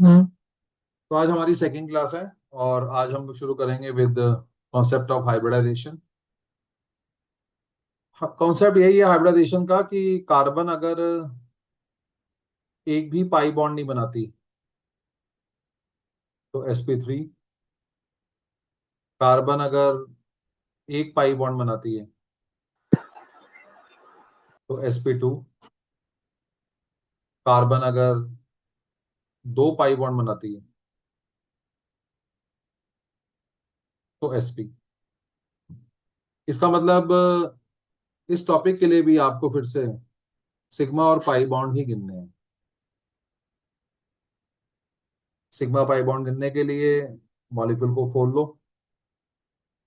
तो आज हमारी सेकंड क्लास है और आज हम लोग शुरू करेंगे with concept of hybridization. Concept यही है हाइब्रिडाइजेशन का कि कार्बन अगर एक भी पाई बॉन्ड नहीं बनाती तो sp3। कार्बन अगर एक पाई बॉन्ड बनाती है तो sp2। कार्बन अगर दो पाई बॉन्ड बनाती है तो sp। इसका मतलब इस टॉपिक के लिए भी आपको फिर से सिग्मा और पाई बॉन्ड ही गिनने हैं। सिग्मा पाई बॉन्ड गिनने के लिए मॉलिक्यूल को खोल लो।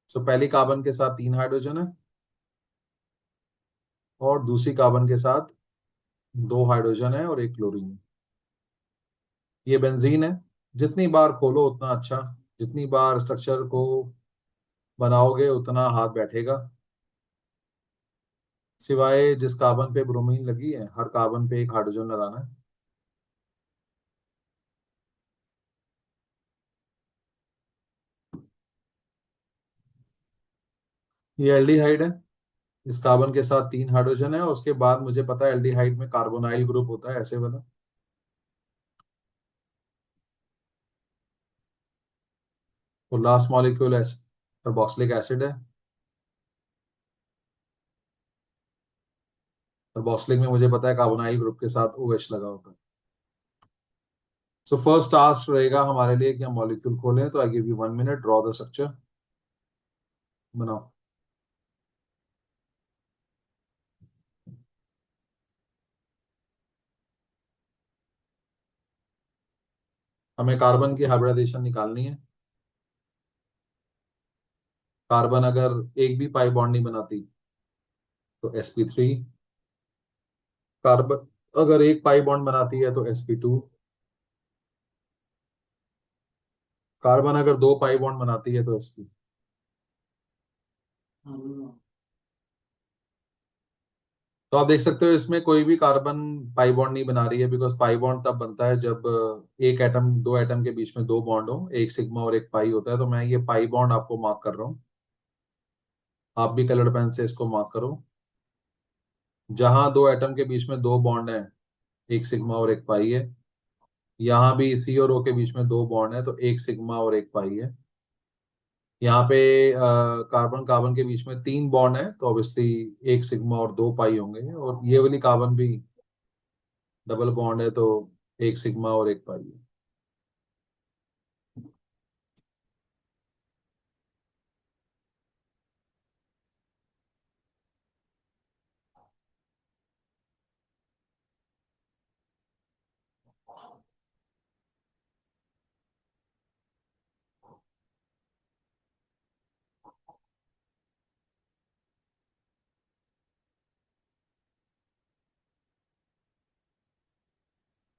सो पहली कार्बन के साथ तीन हाइड्रोजन है और दूसरी कार्बन के साथ दो हाइड्रोजन है और एक क्लोरीन है। ये बेंजीन है। जितनी बार खोलो उतना अच्छा, जितनी बार स्ट्रक्चर को बनाओगे उतना हाथ बैठेगा। सिवाय जिस कार्बन पे ब्रोमीन लगी है हर कार्बन पे एक हाइड्रोजन लगाना है। ये एल्डिहाइड है। इस कार्बन के साथ तीन हाइड्रोजन है और उसके बाद मुझे पता है एल्डिहाइड में कार्बोनाइल ग्रुप होता है ऐसे वाला। और लास्ट मॉलिक्यूल कार्बोक्सिलिक एसिड है। कार्बोक्सिलिक में मुझे पता है कार्बोनाइल ग्रुप के साथ OH लगा होता है। सो फर्स्ट टास्क रहेगा हमारे लिए कि हम मॉलिक्यूल खोलें। तो आई give you 1 minute, draw the structure. बनाओ। हमें कार्बन की हाइब्रिडाइजेशन निकालनी है। कार्बन अगर एक भी पाई बॉन्ड नहीं बनाती तो sp3। कार्बन अगर एक पाई बॉन्ड बनाती है तो sp2। कार्बन अगर दो पाई बॉन्ड बनाती है तो sp। तो आप देख सकते हो इसमें कोई भी कार्बन पाई बॉन्ड नहीं बना रही है, बिकॉज पाई बॉन्ड तब बनता है जब एक एटम दो एटम के बीच में दो बॉन्ड हो, एक सिग्मा और एक पाई होता है। तो मैं ये पाई बॉन्ड आपको मार्क कर रहा हूँ। आप भी कलर पेन से इसको मार्क करो। जहां दो एटम के बीच में दो बॉन्ड है, एक सिग्मा और एक पाई है। यहाँ भी सी और O के बीच में दो बॉन्ड है तो एक सिग्मा और एक पाई है। यहाँ पे कार्बन कार्बन के बीच में तीन बॉन्ड है तो ऑब्वियसली एक सिग्मा और दो पाई होंगे। और ये वाली कार्बन भी डबल बॉन्ड है तो एक सिग्मा और एक पाई है।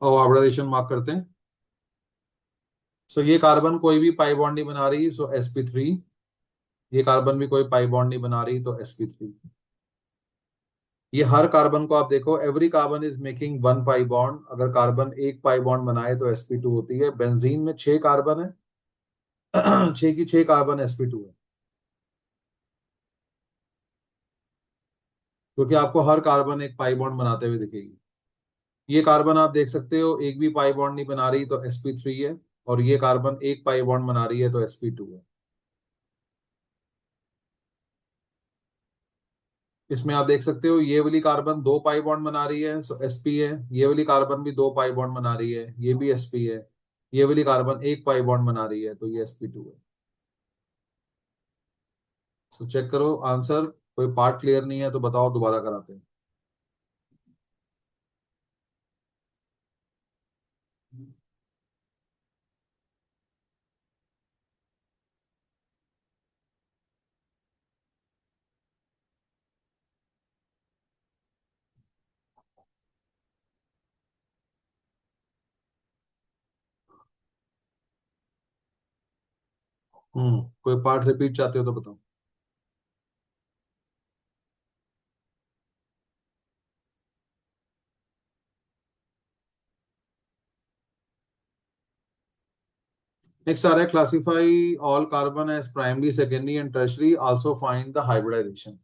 और हाइब्रिडाइजेशन मार्क करते हैं। सो ये कार्बन कोई भी पाई बॉन्ड नहीं बना रही सो sp3। ये कार्बन भी कोई पाई बॉन्ड नहीं बना रही तो sp3। ये हर कार्बन को आप देखो, every carbon is making one pi bond. अगर कार्बन एक पाई बॉन्ड बनाए तो sp2 होती है। बेंजीन में छह कार्बन है। छह की छह कार्बन sp2 है, क्योंकि आपको हर कार्बन एक पाई बॉन्ड बनाते हुए दिखेगी। ये कार्बन आप देख सकते हो एक भी पाई बॉन्ड नहीं बना रही तो sp3 है। और ये कार्बन एक पाई बॉन्ड बना रही है तो sp2 है। इसमें आप देख सकते हो ये वाली कार्बन दो पाई बॉन्ड बना रही है सो sp है। ये वाली कार्बन भी दो पाई बॉन्ड बना रही है, ये भी sp है। ये वाली कार्बन एक पाई बॉन्ड बना रही है तो ये sp2 है। सो चेक करो आंसर। कोई पार्ट क्लियर नहीं है तो बताओ, दोबारा कराते हैं। कोई पार्ट रिपीट चाहते हो तो बताओ। नेक्स्ट आ रहा है classify all carbon as primary secondary and tertiary also find the hybridisation.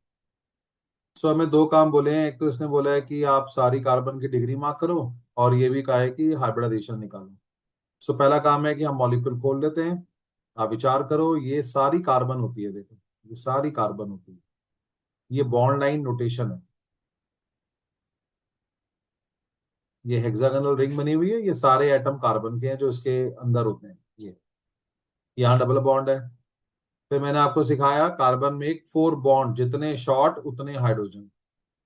So हमें दो काम बोले हैं, एक तो इसने बोला है कि आप सारी कार्बन की डिग्री मार्क करो, और ये भी कहा है कि हाइब्रिडाइजेशन निकालो। सो पहला काम है कि हम मॉलिक्यूल खोल लेते हैं। आप विचार करो, ये सारी कार्बन होती है, देखो ये सारी कार्बन होती है, ये बॉन्ड लाइन नोटेशन है। ये हेक्सागोनल रिंग बनी हुई है, ये सारे एटम कार्बन के हैं जो इसके अंदर होते हैं। ये यहाँ डबल बॉन्ड है। फिर मैंने आपको सिखाया कार्बन में एक फोर बॉन्ड, जितने शॉर्ट उतने हाइड्रोजन।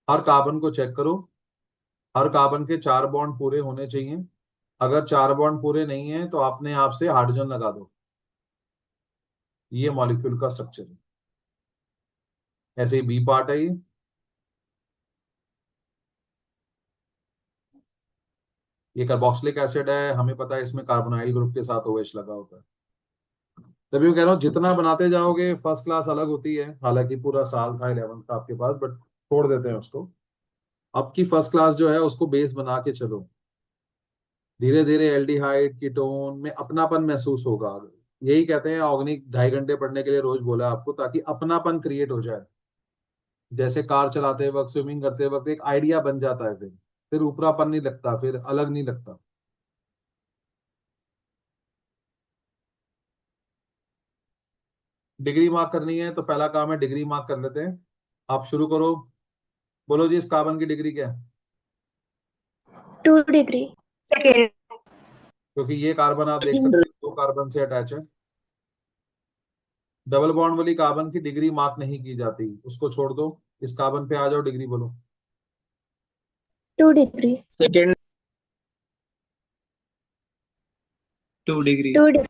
हर कार्बन को चेक करो, हर कार्बन के चार बॉन्ड पूरे होने चाहिए। अगर चार बॉन्ड पूरे नहीं है तो अपने आप से हाइड्रोजन लगा दो। ये मॉलिक्यूल का स्ट्रक्चर है। ऐसे ही बी पार्ट है ये कार्बोक्सिलिक एसिड है, हमें पता है इसमें कार्बोनाइल ग्रुप के साथ OH लगा होता है। तभी मैं कह रहा हूँ जितना बनाते जाओगे फर्स्ट क्लास अलग होती है। हालांकि पूरा साल था 11th का आपके पास, बट छोड़ देते हैं उसको। अब की फर्स्ट क्लास जो है उसको बेस बना के चलो। धीरे धीरे एल्डिहाइड कीटोन में अपनापन महसूस होगा। यही कहते हैं ऑर्गेनिक 2.5 घंटे पढ़ने के लिए रोज बोला आपको, ताकि अपनापन क्रिएट हो जाए। जैसे कार चलाते वक्त, स्विमिंग करते वक्त एक आइडिया बन जाता है, फिर ऊपरापन नहीं लगता, फिर अलग नहीं लगता। डिग्री मार्क करनी है तो पहला काम है डिग्री मार्क कर लेते हैं। आप शुरू करो, बोलो जी इस कार्बन की डिग्री क्या है। 2 डिग्री। क्योंकि ये कार्बन आप देख हिंद। सकते हो दो कार्बन से अटैच है। डबल बॉन्ड वाली कार्बन की डिग्री मार्क नहीं की जाती, उसको छोड़ दो। इस कार्बन पे आ जाओ, डिग्री बोलो। 2 degree. Second 2 degree. 2 degree.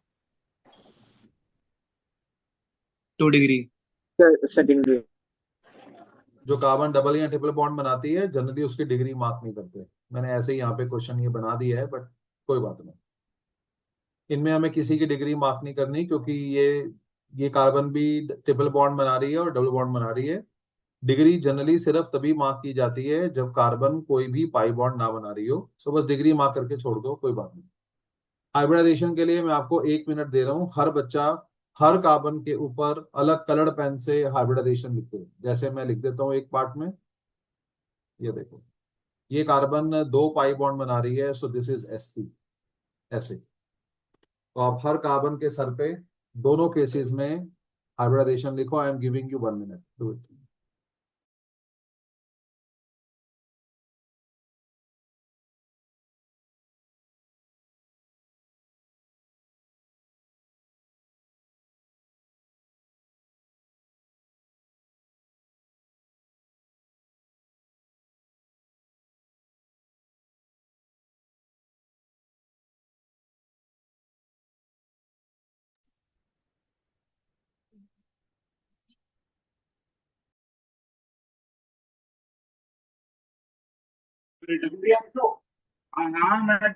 2 degree. Secondary. जो कार्बन डबल या ट्रिपल बॉन्ड बनाती है जनरली उसकी डिग्री मार्क नहीं करते। मैंने ऐसे ही यहाँ पे क्वेश्चन ये बना दिया है, बट कोई बात नहीं। इनमें हमें किसी की डिग्री मार्क नहीं करनी, क्योंकि ये कार्बन भी ट्रिपल बॉन्ड बना रही है और डबल बॉन्ड बना रही है। डिग्री जनरली सिर्फ तभी मार्क की जाती है जब कार्बन कोई भी पाई बॉन्ड ना बना रही हो। सो बस डिग्री मार्क करके छोड़ दो, कोई बात नहीं। हाइब्रिडाइजेशन के लिए मैं आपको 1 मिनट दे रहा हूँ। हर बच्चा हर कार्बन के ऊपर अलग कलर्ड पेन से हाइब्रिडाइजेशन लिखे, जैसे मैं लिख देता हूँ एक पार्ट में। ये देखो, ये कार्बन दो पाई बॉन्ड बना रही है, सो दिस इज sp। ऐसे तो आप हर कार्बन के सर पे दोनों केसेस में हाइब्रिडाइजेशन लिखो। I am giving you 1 minute, do it. हाँ मैं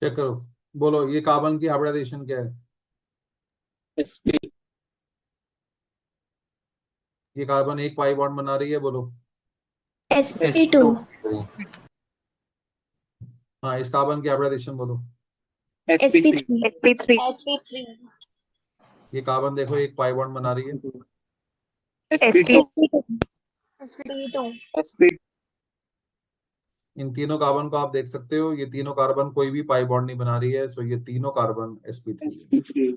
चेक करो, बोलो ये कार्बन की हाइब्रिडाइजेशन क्या है। एसपी। ये कार्बन एक पाई बॉन्ड बना रही है, बोलो। sp2। हाँ, इस कार्बन की हाइब्रिडाइजेशन बोलो। एसपी3। sp3। sp3। ये कार्बन देखो एक पाई बॉन्ड बना रही है। एसपी2। sp2। sp2। एसपी। इन तीनों कार्बन को आप देख सकते हो, ये तीनों कार्बन कोई भी पाई बॉन्ड नहीं बना रही है, सो ये तीनों कार्बन sp3 है। एसपी3।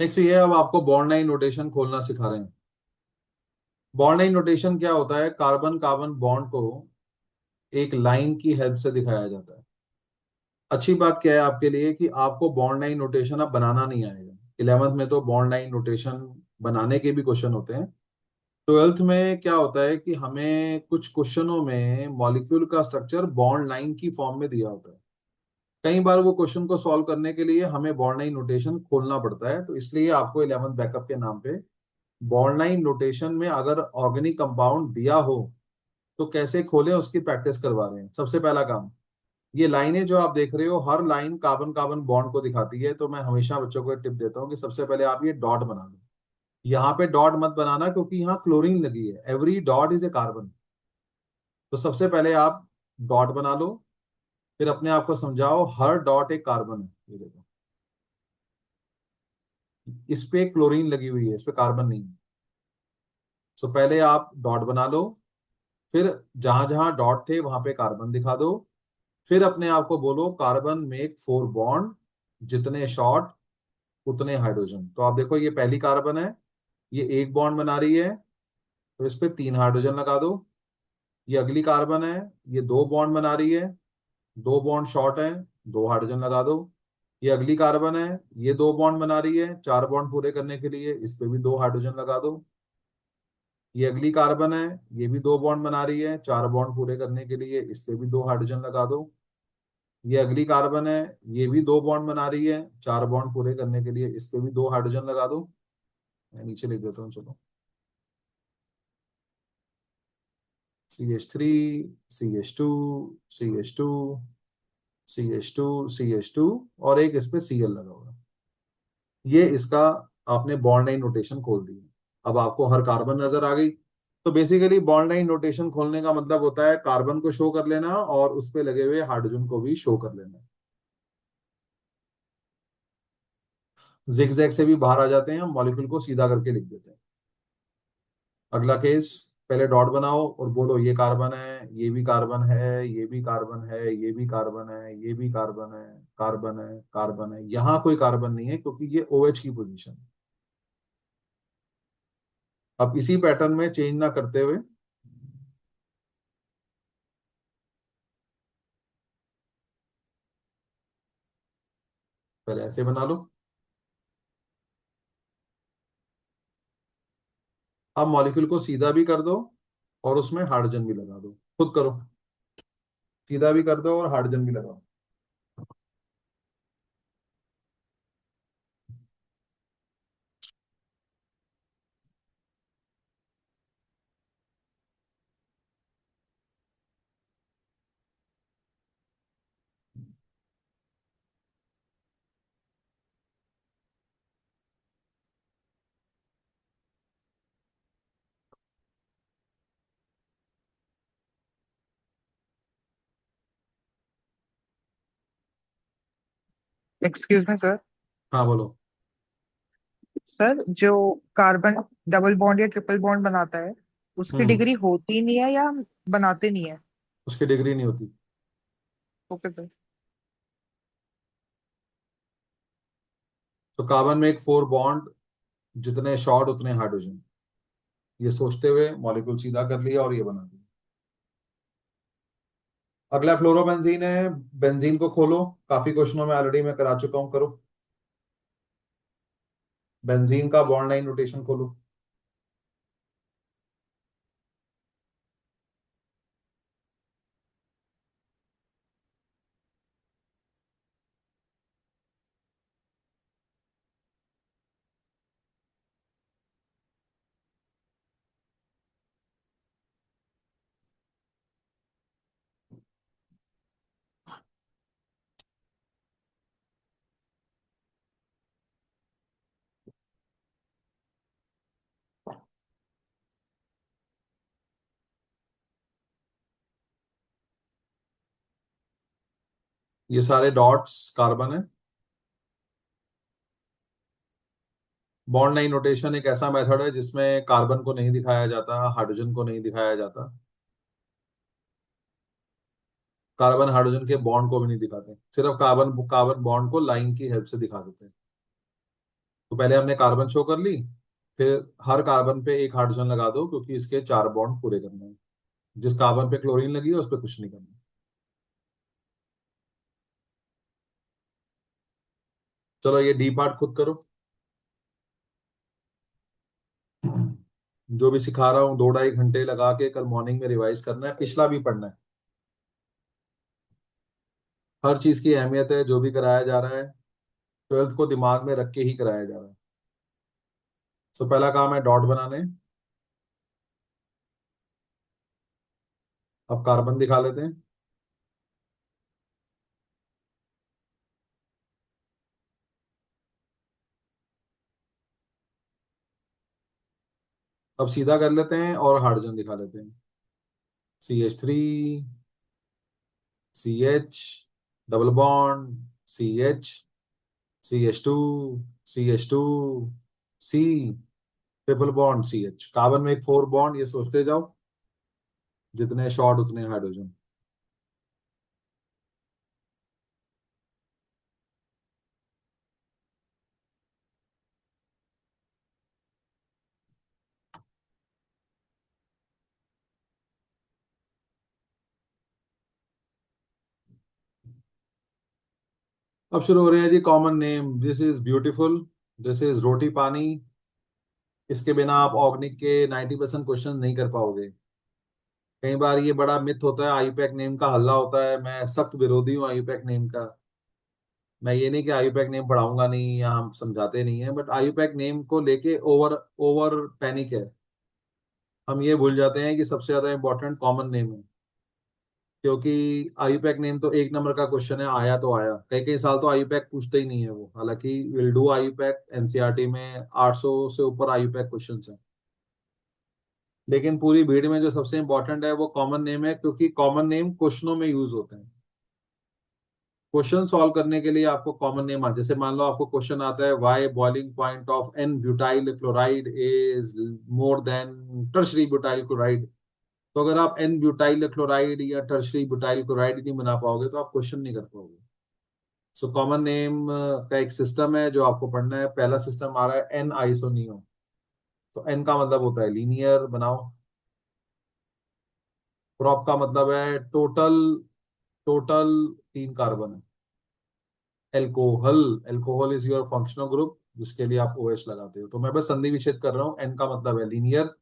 नेक्स्ट ये अब आपको बॉन्ड लाइन नोटेशन खोलना सिखा रहे हैं। बॉन्ड लाइन नोटेशन क्या होता है? कार्बन कार्बन बॉन्ड को एक लाइन की हेल्प से दिखाया जाता है। अच्छी बात क्या है आपके लिए कि आपको बॉन्ड लाइन नोटेशन अब बनाना नहीं आएगा। 11th में तो बॉन्ड लाइन नोटेशन बनाने के भी क्वेश्चन होते हैं। 12th में क्या होता है कि हमें कुछ क्वेश्चनों में मॉलिक्यूल का स्ट्रक्चर बॉन्ड लाइन की फॉर्म में दिया होता है। कई बार वो क्वेश्चन को सॉल्व करने के लिए हमें बॉन्ड लाइन नोटेशन खोलना पड़ता है, तो इसलिए आपको 11th बैकअप के नाम पे बॉन्ड लाइन नोटेशन में अगर ऑर्गेनिक कंपाउंड दिया हो तो कैसे खोलें उसकी प्रैक्टिस करवा रहे हैं। सबसे पहला काम, ये लाइनें जो आप देख रहे हो, हर लाइन कार्बन कार्बन बॉन्ड को दिखाती है। तो मैं हमेशा बच्चों को एक टिप देता हूँ कि सबसे पहले आप ये डॉट बना लो। यहाँ पे डॉट मत बनाना क्योंकि यहाँ क्लोरीन लगी है, every dot is a carbon. तो सबसे पहले आप डॉट बना लो, फिर अपने आप को समझाओ हर डॉट एक कार्बन है। ये देखो, इस पे क्लोरीन लगी हुई है, इस पे कार्बन नहीं है। तो पहले आप डॉट बना लो, फिर जहां जहां डॉट थे वहां पे कार्बन दिखा दो। फिर अपने आप को बोलो कार्बन मेक 4 बॉन्ड, जितने शॉर्ट उतने हाइड्रोजन। तो आप देखो ये पहली कार्बन है, ये एक बॉन्ड बना रही है, तो इस पे 3 हाइड्रोजन लगा दो। ये अगली कार्बन है, ये 2 बॉन्ड बना रही है, 2 बॉन्ड शॉर्ट है, 2 हाइड्रोजन लगा दो। ये अगली कार्बन है, ये 2 बॉन्ड बना रही है, 4 बॉन्ड पूरे करने के लिए इस पे भी 2 हाइड्रोजन लगा दो। ये अगली कार्बन है, ये भी 2 बॉन्ड बना रही है, 4 बॉन्ड पूरे करने के लिए इस पे भी 2 हाइड्रोजन लगा दो। ये अगली कार्बन है, ये भी 2 बॉन्ड बना रही है, 4 बॉन्ड पूरे करने के लिए इस पे भी 2 हाइड्रोजन लगा दो। मैं नीचे लिख देता हूँ, चलो। CH3, CH2, CH2, CH2, CH2, और एक इस पे Cl लगा होगा। ये इसका आपने बॉन्ड लाइन नोटेशन खोल दी। अब आपको हर कार्बन नजर आ गई। तो बेसिकली बॉन्ड लाइन नोटेशन खोलने का मतलब होता है कार्बन को शो कर लेना और उस पे लगे हुए हाइड्रोजन को भी शो कर लेना। जिगजैग से भी बाहर आ जाते हैं, हम मॉलिक्यूल को सीधा करके लिख देते हैं। अगला केस, पहले डॉट बनाओ और बोलो ये कार्बन है, ये भी कार्बन है, ये भी कार्बन है, ये भी कार्बन है, ये भी कार्बन है, कार्बन है, कार्बन है। यहाँ कोई कार्बन नहीं है क्योंकि ये OH की पोजीशन है। अब इसी पैटर्न में चेंज ना करते हुए पहले ऐसे बना लो। अब मॉलिक्यूल को सीधा भी कर दो और उसमें हाइड्रोजन भी लगा दो। खुद करो, सीधा भी कर दो और हाइड्रोजन भी लगाओ। Excuse me sir. हाँ बोलो। सर जो कार्बन डबल बॉन्ड या ट्रिपल बॉन्ड बनाता है उसकी हम्म। डिग्री होती नहीं है या बनाते नहीं है? उसकी डिग्री नहीं होती। Okay sir. तो कार्बन में एक 4 बॉन्ड, जितने शॉर्ट उतने हाइड्रोजन। ये सोचते हुए मॉलिक्यूल सीधा कर लिया और ये बना दिया। अगला फ्लोरोबेंजीन है। बेंजीन को खोलो, काफी क्वेश्चनों में ऑलरेडी मैं करा चुका हूं, करो। बेंजीन का बॉन्ड लाइन नोटेशन खोलो। ये सारे डॉट्स कार्बन है। बॉन्ड लाइन नोटेशन एक ऐसा मेथड है जिसमें कार्बन को नहीं दिखाया जाता, हाइड्रोजन को नहीं दिखाया जाता। कार्बन हाइड्रोजन के बॉन्ड को भी नहीं दिखाते, सिर्फ कार्बन कार्बन बॉन्ड को लाइन की हेल्प से दिखा देते हैं। तो पहले हमने कार्बन शो कर ली, फिर हर कार्बन पे एक हाइड्रोजन लगा दो, क्योंकि इसके 4 बॉन्ड पूरे करने हैं। जिस कार्बन पे क्लोरीन लगी है उस पर कुछ नहीं करना। चलो ये डी पार्ट खुद करो। जो भी सिखा रहा हूँ 2 ढाई घंटे लगा के कल मॉर्निंग में रिवाइज करना है, पिछला भी पढ़ना है। हर चीज की अहमियत है, जो भी कराया जा रहा है 12th को दिमाग में रख के ही कराया जा रहा है। तो पहला काम है डॉट बनाने। अब कार्बन दिखा लेते हैं। अब सीधा कर लेते हैं और हाइड्रोजन दिखा लेते हैं। CH3, CH, double bond, CH, CH2, CH2, C, triple bond CH। Carbon में एक 4 बॉन्ड, ये सोचते जाओ, जितने शॉर्ट उतने हाइड्रोजन। अब शुरू हो रहे हैं जी common name. This is beautiful, this is roti pani. इसके बिना आप ऑर्गेनिक के 90% क्वेश्चन नहीं कर पाओगे। कई बार ये बड़ा मिथ होता है, आईयूपैक नेम का हल्ला होता है। मैं सख्त विरोधी हूँ आईयूपैक नेम का। मैं ये नहीं कि आईयूपैक नेम पढ़ाऊंगा नहीं या हम समझाते नहीं है, बट आईयूपैक नेम को लेके ओवर ओवर पैनिक है। हम ये भूल जाते हैं कि सबसे ज्यादा इंपॉर्टेंट कॉमन नेम है। क्योंकि आईयूपैक नेम तो 1 नंबर का क्वेश्चन है, आया तो आया। कई कई साल तो आईयूपैक पूछते ही नहीं है वो। हालांकि विल डू आईयूपैक, एनसीईआरटी में 800 से ऊपर आईयूपैक क्वेश्चन है। लेकिन पूरी भीड़ में जो सबसे इंपॉर्टेंट है वो कॉमन नेम है, क्योंकि कॉमन नेम क्वेश्चनों में यूज होते हैं। क्वेश्चन सॉल्व करने के लिए आपको कॉमन नेम आ, जैसे मान लो आपको क्वेश्चन आता है why boiling point of N butyl chloride is more than tertiary butyl chloride. तो अगर आप एन ब्यूटाइल क्लोराइड या टर्शरी ब्यूटाइल क्लोराइड नहीं बना पाओगे तो आप क्वेश्चन नहीं कर पाओगे। सो कॉमन नेम का एक सिस्टम है जो आपको पढ़ना है। पहला सिस्टम आ रहा है एन आइसोनियो। तो एन का मतलब होता है लीनियर, बनाओ। प्रॉप का मतलब है टोटल, टोटल 3 कार्बन है। Alcohol, alcohol is your functional group, जिसके लिए आप OH लगाते हो। तो मैं बस संधि विच्छेद कर रहा हूँ। एन का मतलब है लीनियर।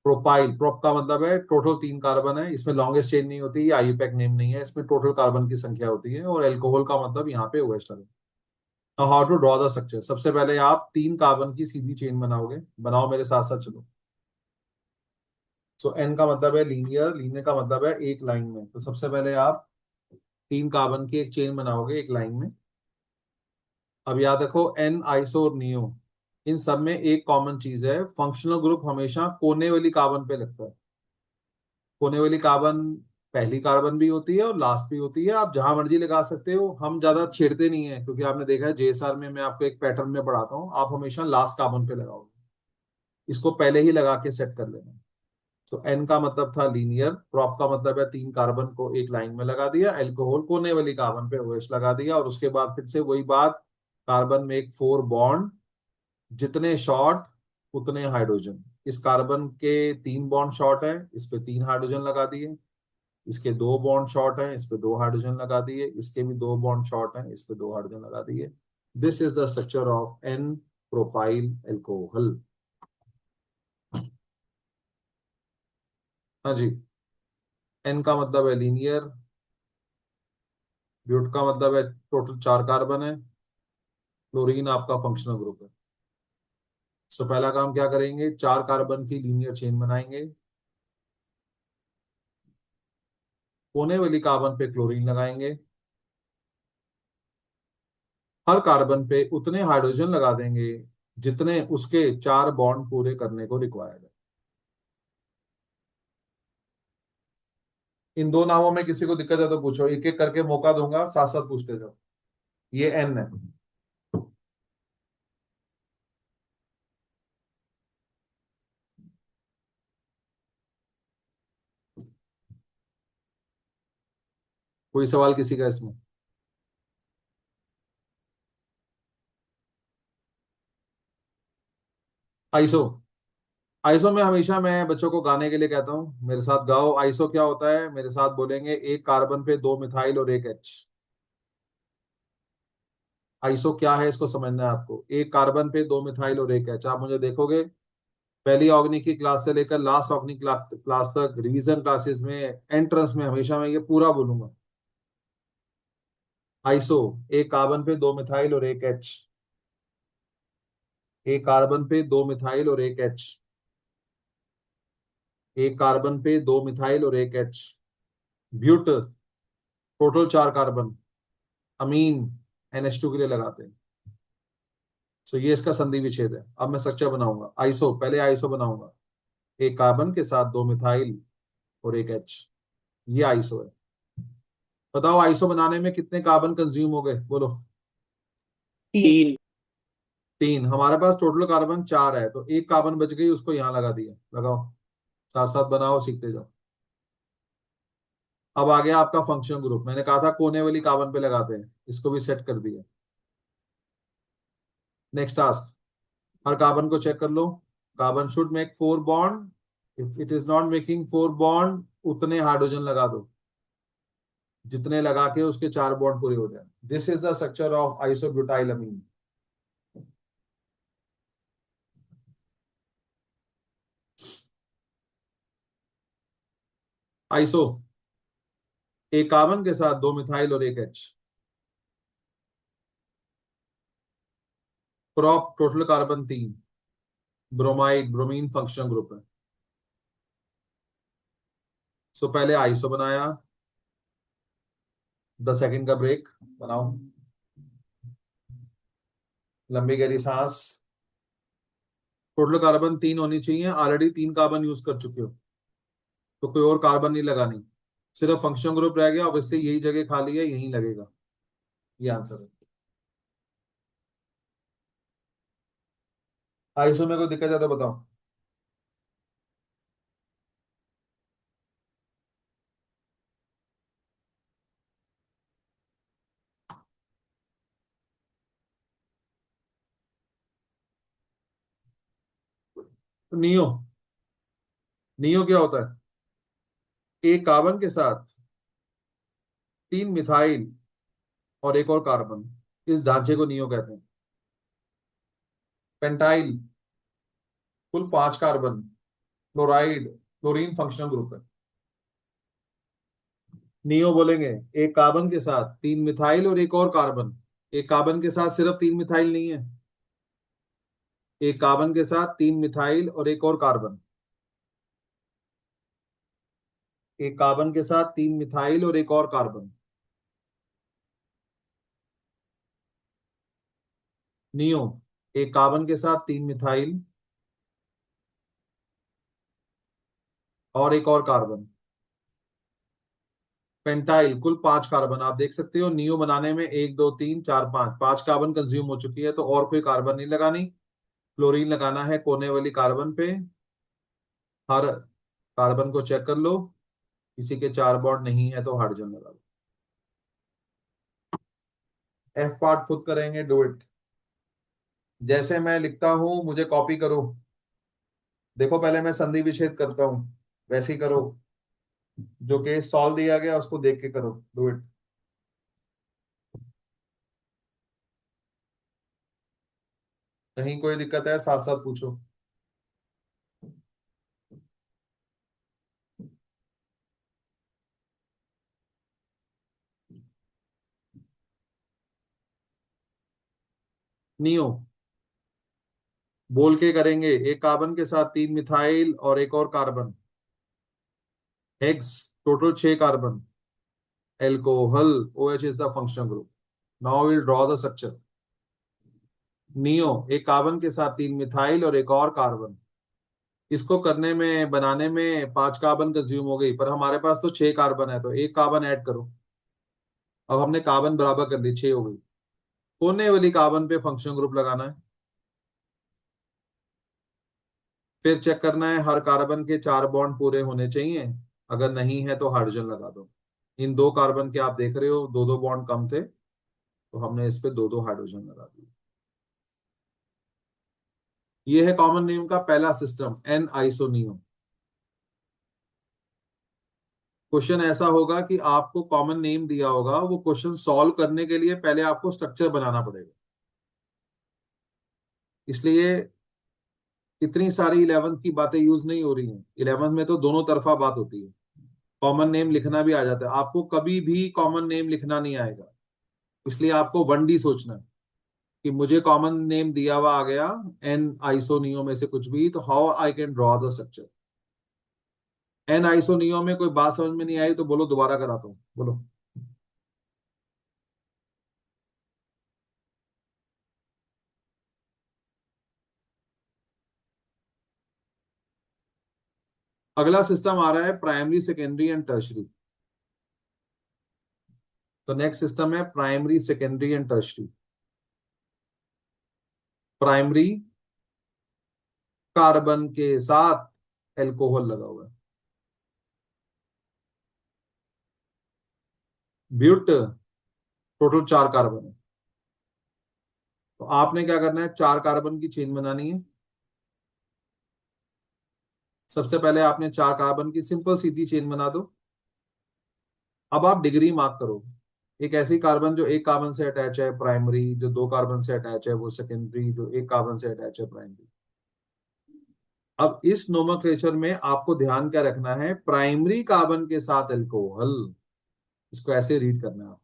प्रोपाइल, प्रोप का मतलब है टोटल 3 कार्बन है, इसमें लॉन्गेस्ट चेन नहीं होती, ये आईयूपैक नेम नहीं है, इसमें टोटल कार्बन की संख्या होती है। और एल्कोहल का मतलब यहाँ पे OH लगा। How to draw the structure. सबसे पहले आप 3 कार्बन की सीधी चेन बनाओगे। बनाओ मेरे साथ साथ चलो। सो एन का मतलब है लीनियर, लीनियर का मतलब है एक लाइन में। तो सबसे पहले आप 3 कार्बन की एक चेन बनाओगे एक लाइन में। अब याद रखो एन आइसो और नियो, इन सब में एक कॉमन चीज है, फंक्शनल ग्रुप हमेशा कोने वाली कार्बन पे लगता है। कोने वाली कार्बन पहली कार्बन भी होती है और लास्ट भी होती है। आप जहां मर्जी लगा सकते हो, हम ज्यादा छेड़ते नहीं है, क्योंकि आपने देखा है JSR में मैं आपको एक पैटर्न में पढ़ाता हूँ, आप हमेशा लास्ट कार्बन पे लगाओगे। इसको पहले ही लगा के सेट कर लेना। तो एन का मतलब था लीनियर, प्रॉप का मतलब है 3 कार्बन को एक लाइन में लगा दिया, एल्कोहल कोने वाली कार्बन पे OH लगा दिया, और उसके बाद फिर से वही बात, कार्बन में एक 4 बॉन्ड, जितने शॉर्ट उतने हाइड्रोजन। इस कार्बन के 3 बॉन्ड शॉर्ट है, इस पे 3 हाइड्रोजन लगा दिए। इसके 2 बॉन्ड शॉर्ट है, इस पे 2 हाइड्रोजन लगा दिए। इसके भी 2 बॉन्ड शॉर्ट है, इस पे 2 हाइड्रोजन लगा दिए। This is the structure of N propyl alcohol. हाँ जी। एन का मतलब है लीनियर, ब्यूट का मतलब है टोटल 4 कार्बन है, क्लोरीन आपका फंक्शनल ग्रुप है। सो पहला काम क्या करेंगे, 4 कार्बन की लीनियर चेन बनाएंगे। कोने वाली कार्बन पे क्लोरीन लगाएंगे। हर कार्बन पे उतने हाइड्रोजन लगा देंगे जितने उसके 4 बॉन्ड पूरे करने को रिक्वायर्ड है। इन 2 नामों में किसी को दिक्कत है तो पूछो, एक एक करके मौका दूंगा, साथ साथ पूछते जाओ। ये एन है। कोई सवाल किसी का इसमें? आइसो। आइसो में हमेशा मैं बच्चों को गाने के लिए कहता हूँ, मेरे साथ गाओ। आइसो क्या होता है, मेरे साथ बोलेंगे, एक कार्बन पे दो मिथाइल और एक एच। आइसो क्या है इसको समझना है आपको। एक कार्बन पे दो मिथाइल और एक एच, आप मुझे देखोगे पहली ऑर्गेनिक की क्लास से लेकर लास्ट ऑर्गेनिक क्लास तक, रिवीजन क्लासेस में, एंट्रेंस में, हमेशा मैं ये पूरा बोलूंगा। आइसो, एक कार्बन पे दो मिथाइल और एक एच। एक कार्बन पे दो मिथाइल और एक एच। एक कार्बन पे दो मिथाइल और एक एच। ब्यूट, टोटल चार कार्बन। अमीन, NH2 के लिए लगाते हैं। सो ये इसका संधि विच्छेद है। अब मैं स्ट्रक्चर बनाऊंगा। आइसो, पहले आइसो बनाऊंगा, एक कार्बन के साथ दो मिथाइल और एक एच। ये आइसो है। बताओ आइसो बनाने में कितने कार्बन कंज्यूम हो गए, बोलो। 3। तीन। हमारे पास टोटल कार्बन चार है, तो एक कार्बन बच गई, उसको यहां लगा दिया। लगाओ, साथ साथ बनाओ, सीखते जाओ। अब आ गया आपका फंक्शन ग्रुप। मैंने कहा था कोने वाली कार्बन पे लगाते हैं, इसको भी सेट कर दिया। नेक्स्ट टास्क, हर कार्बन को चेक कर लो। Carbon should make four bond. If it is not making four bond, उतने हाइड्रोजन लगा दो जितने लगा के उसके चार बॉन्ड पूरे हो जाए। This is the structure of isobutyl amine. Iso, एक कार्बन के साथ दो मिथाइल और एक एच। प्रॉप, टोटल कार्बन तीन। ब्रोमाइड, ब्रोमीन फंक्शनल ग्रुप है। सो पहले आइसो बनाया, 10 सेकंड का ब्रेक, बनाओ, लंबी गहरी सांस। टोटल कार्बन तीन होनी चाहिए, ऑलरेडी तीन कार्बन यूज कर चुके हो, तो कोई और कार्बन नहीं लगानी। सिर्फ फंक्शन ग्रुप रह गया, ऑब्वियसली यही जगह खाली है, यहीं लगेगा। ये आंसर है। आइसो में कोई दिक्कत है तो बताओ। नियो, नियो क्या होता है, एक कार्बन के साथ तीन मिथाइल और एक और कार्बन, इस ढांचे को नियो कहते हैं। पेंटाइल, कुल पांच carbon. Chloride, chlorine functional group है। नियो बोलेंगे, एक कार्बन के साथ तीन मिथाइल और एक और कार्बन। एक कार्बन के साथ सिर्फ तीन मिथाइल नहीं है, एक कार्बन के साथ तीन मिथाइल और एक और कार्बन। एक कार्बन के साथ तीन मिथाइल और एक और कार्बन। नियो, एक कार्बन के साथ तीन मिथाइल और एक और कार्बन। पेंटाइल, कुल पांच कार्बन। आप देख सकते हो नियो बनाने में एक दो तीन चार पांच, पांच कार्बन कंज्यूम हो चुकी है, तो और कोई कार्बन नहीं लगानी। क्लोरीन लगाना है कोने वाली कार्बन पे। हर कार्बन को चेक कर लो, किसी के चार बॉन्ड नहीं है तो हाइड्रोजन लगा लो। एफ पार्ट खुद करेंगे, डू इट। जैसे मैं लिखता हूं मुझे कॉपी करो। देखो पहले मैं संधि विच्छेद करता हूं, वैसे ही करो। जो केस सॉल्व दिया गया उसको देख के करो, डू इट। कहीं कोई दिक्कत है साथ साथ पूछो। नियो, बोल के करेंगे, एक कार्बन के साथ तीन मिथाइल और एक और कार्बन। हेक्स, टोटल छह carbon. Alcohol, OH is the functional group. Now will draw the structure. Neo, एक कार्बन के साथ तीन मिथाइल और एक और कार्बन। इसको करने में, बनाने में पांच कार्बन कंज्यूम हो गई, पर हमारे पास तो छह कार्बन है, तो एक कार्बन ऐड करो। अब हमने कार्बन बराबर कर ली, छह हो गई। कोने वाली कार्बन पे फंक्शनल ग्रुप लगाना है। फिर चेक करना है हर कार्बन के चार बॉन्ड पूरे होने चाहिए, अगर नहीं है तो हाइड्रोजन लगा दो। इन दो कार्बन के आप देख रहे हो दो दो बॉन्ड कम थे, तो हमने इस पे दो दो हाइड्रोजन लगा दिए। ये है कॉमन नेम का पहला सिस्टम, एन आइसोनियम। क्वेश्चन ऐसा होगा कि आपको कॉमन नेम दिया होगा, वो क्वेश्चन सॉल्व करने के लिए पहले आपको स्ट्रक्चर बनाना पड़ेगा। इसलिए इतनी सारी 11th की बातें यूज नहीं हो रही हैं। 11th में तो दोनों तरफा बात होती है, कॉमन नेम लिखना भी आ जाता है। आपको कभी भी कॉमन नेम लिखना नहीं आएगा, इसलिए आपको 1D सोचना है कि मुझे कॉमन नेम दिया हुआ आ गया एन आइसोनियो में से कुछ भी, तो how I can draw the structure. एन आइसोनियो में कोई बात समझ में नहीं आई तो बोलो, दोबारा कराता हूँ, बोलो। अगला सिस्टम आ रहा है प्राइमरी, सेकेंडरी एंड टर्शरी। तो नेक्स्ट सिस्टम है primary, secondary and tertiary. Primary, carbon के साथ एल्कोहल लगा हुआ है। ब्यूट, टोटल 4 कार्बन है। तो आपने क्या करना है, 4 कार्बन की चेन बनानी है। सबसे पहले आपने 4 कार्बन की सिंपल सीधी चेन बना दो। अब आप डिग्री मार्क करो। एक ऐसी कार्बन जो 1 कार्बन से अटैच है प्राइमरी, जो 2 कार्बन से अटैच है वो सेकेंडरी, जो 1 कार्बन से अटैच है प्राइमरी। अब इस नोमेनक्लेचर में आपको ध्यान क्या रखना है, प्राइमरी कार्बन के साथ एल्कोहल, इसको ऐसे रीड करना है।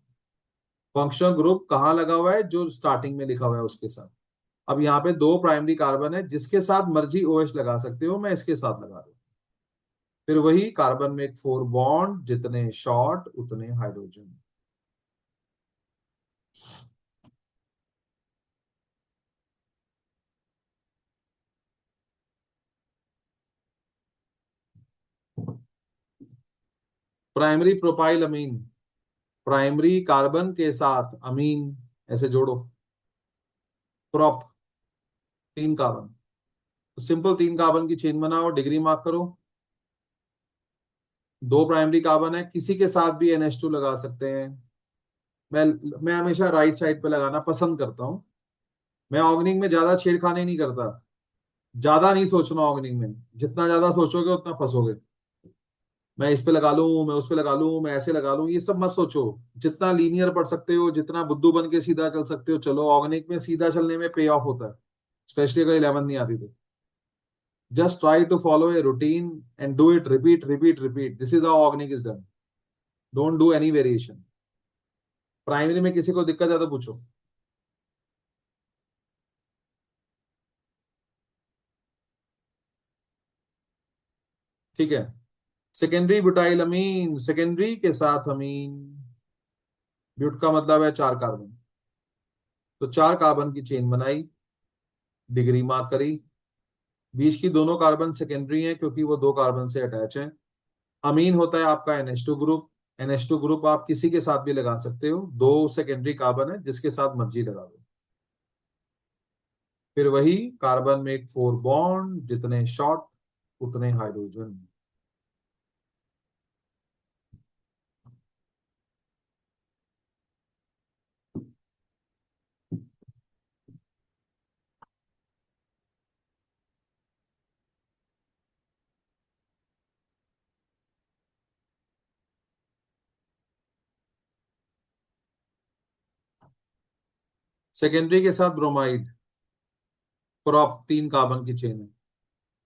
फंक्शनल ग्रुप कहाँ लगा हुआ है, जो स्टार्टिंग में लिखा हुआ है उसके साथ। अब यहाँ पे 2 प्राइमरी कार्बन है, जिसके साथ मर्जी OH लगा सकते हो, मैं इसके साथ लगा दूं। फिर वही कार्बन में एक 4 बॉन्ड, जितने शॉर्ट उतने हाइड्रोजन। प्राइमरी प्रोपाइल अमीन, प्राइमरी कार्बन के साथ अमीन, ऐसे जोड़ो। प्रोप, 3 कार्बन, तो सिंपल 3 कार्बन की चेन बनाओ, डिग्री मार्क करो। 2 प्राइमरी कार्बन है, किसी के साथ भी NH2 लगा सकते हैं। मैं मैं हमेशा राइट साइड पे लगाना पसंद करता हूँ। मैं ऑर्गेनिक में ज्यादा छेड़खानी नहीं करता। ज्यादा नहीं सोचना ऑर्गेनिक में, जितना ज्यादा सोचोगे उतना फंसोगे। मैं इस पे लगा लूं, मैं उस पे लगा लूं, मैं ऐसे लगा लूं, ये सब मत सोचो। जितना लीनियर पढ़ सकते हो, जितना बुद्धू बन के सीधा चल सकते हो चलो। ऑर्गेनिक में सीधा चलने में पे ऑफ होता है, स्पेशली अगर 11 नहीं आती तो। Just try to follow a routine and do it, repeat repeat repeat, this is how organic is done. Don't do any variation. Primary में किसी को दिक्कत है तो पूछो। ठीक है। सेकेंडरी ब्यूटाइल अमीन, सेकेंडरी के साथ अमीन। ब्यूट का मतलब है 4 कार्बन, तो 4 कार्बन की चेन बनाई, डिग्री मार्क करी। बीच की दोनों कार्बन सेकेंडरी हैं क्योंकि वो 2 कार्बन से अटैच हैं। अमीन होता है आपका NH2 ग्रुप। NH2 ग्रुप आप किसी के साथ भी लगा सकते हो, 2 सेकेंडरी कार्बन है, जिसके साथ मर्जी लगा दो। फिर वही कार्बन में एक 4 बॉन्ड, जितने शॉर्ट उतने हाइड्रोजन। सेकेंडरी के साथ ब्रोमाइड, प्रॉप 3 कार्बन की चेन है,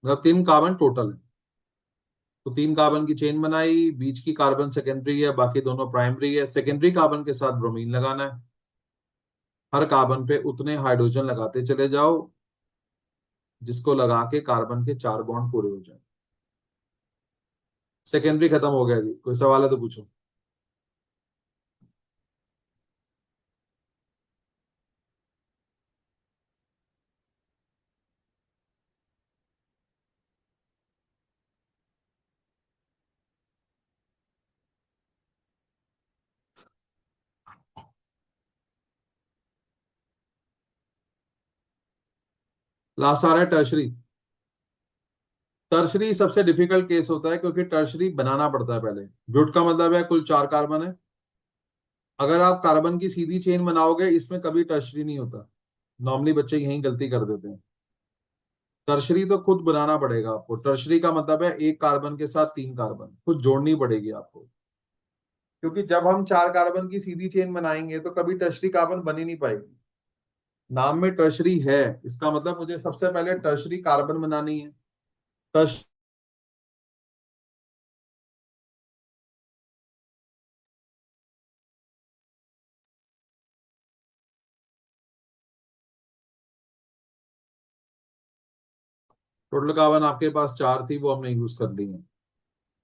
मतलब 3 कार्बन टोटल है। तो 3 कार्बन की चेन बनाई, बीच की कार्बन सेकेंडरी है, बाकी दोनों प्राइमरी है। सेकेंडरी कार्बन के साथ ब्रोमीन लगाना है। हर कार्बन पे उतने हाइड्रोजन लगाते चले जाओ, जिसको लगा के कार्बन के 4 बॉन्ड पूरे हो जाए। सेकेंडरी खत्म हो गया जी, कोई सवाल है तो पूछो। लास्ट आ रहा है टर्शरी। टर्शरी सबसे डिफिकल्ट केस होता है क्योंकि टर्शरी बनाना पड़ता है पहले। ब्यूट का मतलब है कुल 4 कार्बन है। अगर आप कार्बन की सीधी चेन बनाओगे, इसमें कभी टर्शरी नहीं होता। नॉर्मली बच्चे यही गलती कर देते हैं। टर्शरी तो खुद बनाना पड़ेगा आपको। टर्शरी का मतलब है एक कार्बन के साथ तीन कार्बन खुद जोड़नी पड़ेगी आपको, क्योंकि जब हम चार कार्बन की सीधी चेन बनाएंगे तो कभी टर्शरी कार्बन बन ही नहीं पाएगी। नाम में टर्शरी है, इसका मतलब मुझे सबसे पहले टर्शरी कार्बन बनानी है। टर्श टोटल कार्बन आपके पास चार थी, वो हमने यूज कर ली है।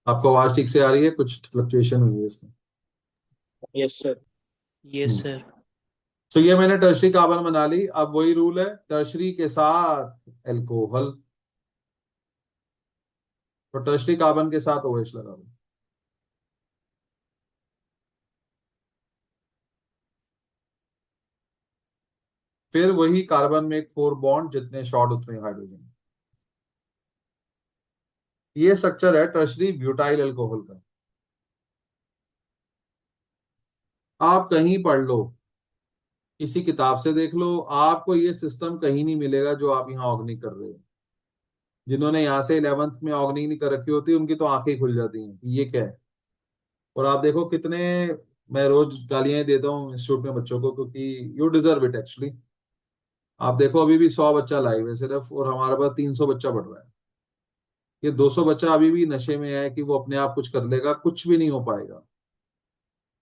आपको आवाज ठीक से आ रही है? कुछ फ्लक्चुएशन हुई है इसमें? Yes sir. Yes sir. तो ये मैंने टर्शरी कार्बन बना ली। अब वही रूल है, टर्शरी के साथ एल्कोहल, तो टर्शरी कार्बन के साथ OH लगा दो। फिर वही कार्बन में एक फोर बॉन्ड, जितने शॉर्ट उतने हाइड्रोजन। ये स्ट्रक्चर है टर्शरी ब्यूटाइल अल्कोहल का। आप कहीं पढ़ लो, किसी किताब से देख लो, आपको ये सिस्टम कहीं नहीं मिलेगा जो आप यहाँ ऑर्गेनिक कर रहे हो। जिन्होंने यहाँ से 11th में ऑर्गेनिक नहीं कर रखी होती, उनकी तो आंखें खुल जाती हैं कि ये क्या है। और आप देखो कितने, मैं रोज गालियां ही देता हूँ इंस्टीट्यूट में बच्चों को, क्योंकि यू डिजर्व इट एक्चुअली। आप देखो अभी भी 100 बच्चा लाइव है सिर्फ, और हमारे पास 300 बच्चा पढ़ रहा है। ये 200 बच्चा अभी भी नशे में है कि वो अपने आप कुछ कर लेगा, कुछ भी नहीं हो पाएगा।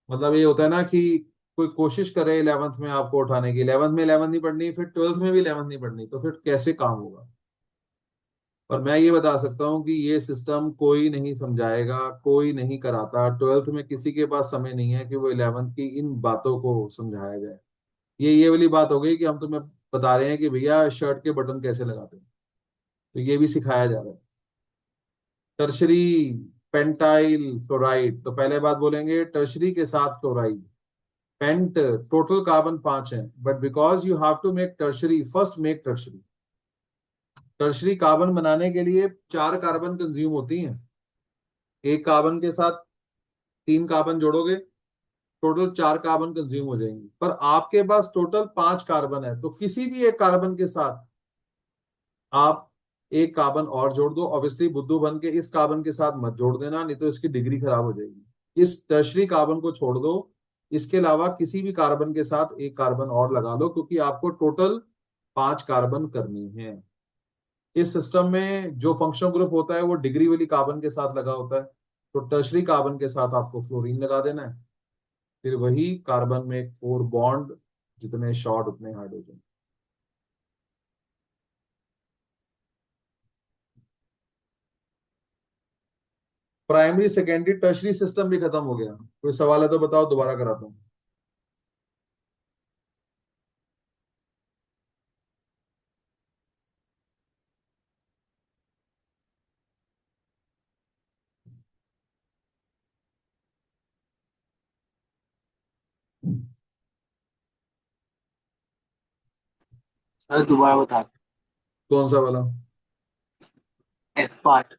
मतलब ये होता है ना कि कोई कोशिश करे 11th में आपको उठाने की, 11th में 11 नहीं पढ़नी, फिर 12th में भी 11 नहीं पढ़नी, तो फिर कैसे काम होगा। और मैं ये बता सकता हूँ कि ये सिस्टम कोई नहीं समझाएगा, कोई नहीं कराता। 12th में किसी के पास समय नहीं है कि वो 11th की इन बातों को समझाया जाए। ये वाली बात हो गई कि हम तुम्हें बता रहे हैं कि भैया शर्ट के बटन कैसे लगाते हैं, तो ये भी सिखाया जा रहा है। टर्शरी पेंटाइल क्लोराइड, तो पहले बात बोलेंगे टर्शरी के साथ क्लोराइड। पेंट, टोटल कार्बन 5 है, but because you have to make tertiary, first make tertiary. Tertiary carbon बनाने के लिए चार कार्बन कंज्यूम होती हैं। एक कार्बन के साथ तीन कार्बन जोड़ोगे, टोटल चार कार्बन कंज्यूम हो जाएंगे। पर आपके पास टोटल 5 कार्बन है, तो किसी भी एक कार्बन के साथ आप एक कार्बन और जोड़ दो। ऑब्वियसली बुद्धू बन के इस कार्बन के साथ मत जोड़ देना, नहीं तो इसकी डिग्री खराब हो जाएगी। इस टर्शरी कार्बन को छोड़ दो। इसके अलावा किसी भी कार्बन के साथ एक कार्बन और लगा लो, क्योंकि आपको टोटल 5 कार्बन करनी है। इस सिस्टम में जो फंक्शनल ग्रुप होता है वो डिग्री वाली कार्बन के साथ लगा होता है, तो टर्शरी कार्बन के साथ आपको फ्लोरीन लगा देना है। फिर वही कार्बन में फोर बॉन्ड, जितने शॉर्ट उतने hydrogen. Primary secondary tertiary system भी खत्म हो गया। कोई सवाल है तो बताओ, दोबारा कराता हूँ। सर दोबारा बता दो। कौन सा वाला? F part.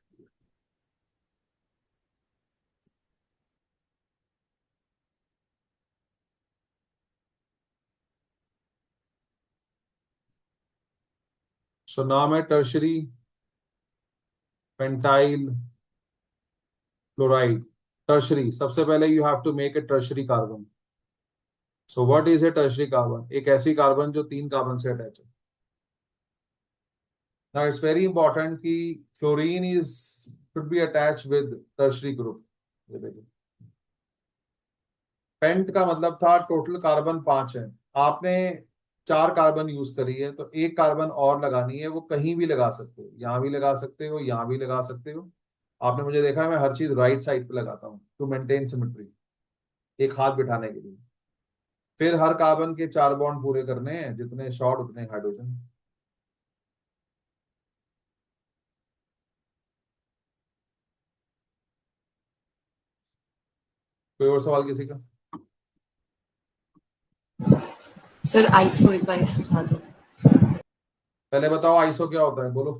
सो नाम है टर्शरी पेंटाइल क्लोराइड। टर्शरी, सबसे पहले you have to make a tertiary carbon. So what is a tertiary carbon? एक ऐसी कार्बन जो तीन कार्बन से अटैच है। Now it's very important कि fluorine is should be attached with tertiary group। ये देखिए, पेंट का मतलब था टोटल कार्बन 5 है, आपने 4 कार्बन यूज करी है, तो एक कार्बन और लगानी है। वो कहीं भी लगा सकते हो, यहाँ भी लगा सकते हो, यहाँ भी लगा सकते हो। आपने मुझे देखा है, मैं हर चीज राइट साइड पे लगाता हूँ टू मेंटेन सिमेट्री, एक हाथ बिठाने के लिए। फिर हर कार्बन के 4 बॉन्ड पूरे करने हैं, जितने शॉर्ट उतने हाइड्रोजन। कोई और सवाल किसी का? सर आइसो एक बार समझा दो। पहले बताओ आइसो क्या होता है, बोलो।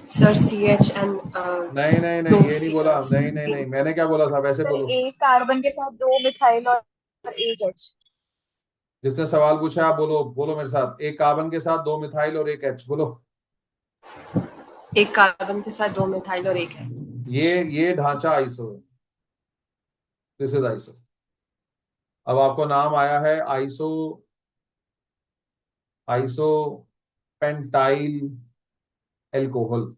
सर CHN नहीं नहीं दो नहीं, ये नहीं बोला। नहीं नहीं नहीं, मैंने क्या बोला था, वैसे सर बोलो। एक कार्बन के साथ दो मिथाइल और एक एच। जिसने सवाल पूछा है आप बोलो, बोलो मेरे साथ, एक कार्बन के साथ दो मिथाइल और एक एच, बोलो। एक कार्बन के साथ दो मिथाइल और एक है। ये ढांचा आइसो है, दिस इज आइसो। अब आपको नाम आया है iso, iso pentyl alcohol.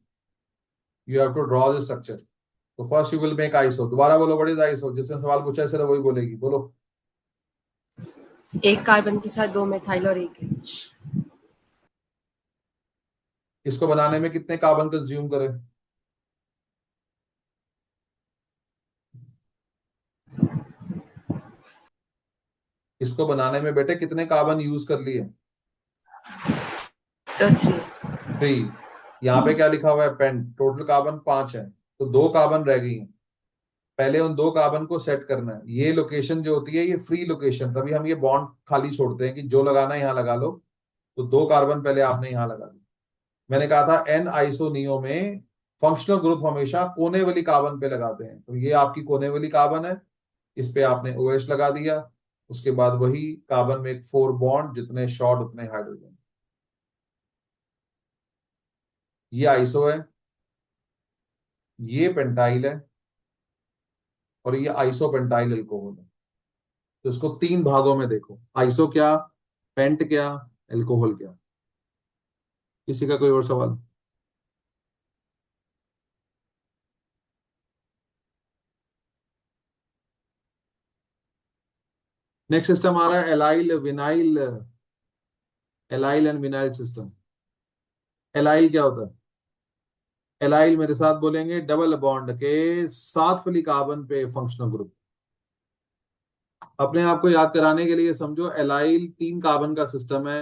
You have to draw the structure. तो first you will make iso, दोबारा बोलो व्हाट इज आइसो, जिसने सवाल पूछा है सिर्फ वही बोलेगी, बोलो। एक कार्बन के साथ दो मिथाइल और एक H। इसको बनाने में कितने कार्बन कंज्यूम करें? इसको बनाने में बेटे कितने कार्बन यूज कर लिए? सर 3। 3। यहाँ पे क्या लिखा हुआ है, पेंट, टोटल कार्बन 5 है, तो 2 कार्बन रह गई हैं। पहले उन 2 कार्बन को सेट करना है। ये लोकेशन जो होती है ये फ्री लोकेशन, तभी हम ये बॉन्ड खाली छोड़ते हैं कि जो लगाना है यहाँ लगा लो। तो 2 कार्बन पहले आपने यहाँ लगा दी। मैंने कहा था एन आइसोनियो में फंक्शनल ग्रुप हमेशा कोने वाली कार्बन पे लगाते हैं, तो ये आपकी कोने वाली कार्बन है, इस पे आपने OH लगा दिया। उसके बाद वही कार्बन में एक 4 बॉन्ड, जितने शॉर्ट उतने हाइड्रोजन। ये आइसो है, ये पेंटाइल है, और ये आइसो पेंटाइल एल्कोहल है। तो इसको 3 भागों में देखो, आइसो क्या, पेंट क्या, एल्कोहल क्या। किसी का कोई और सवाल? नेक्स्ट सिस्टम आ रहा है allyl vinyl, allyl and vinyl system. Allyl क्या होता है? एलाइल मेरे साथ बोलेंगे, डबल बॉन्ड के 7 वाली कार्बन पे फंक्शनल ग्रुप। अपने आप को याद कराने के लिए समझो, एलाइल 3 कार्बन का सिस्टम है।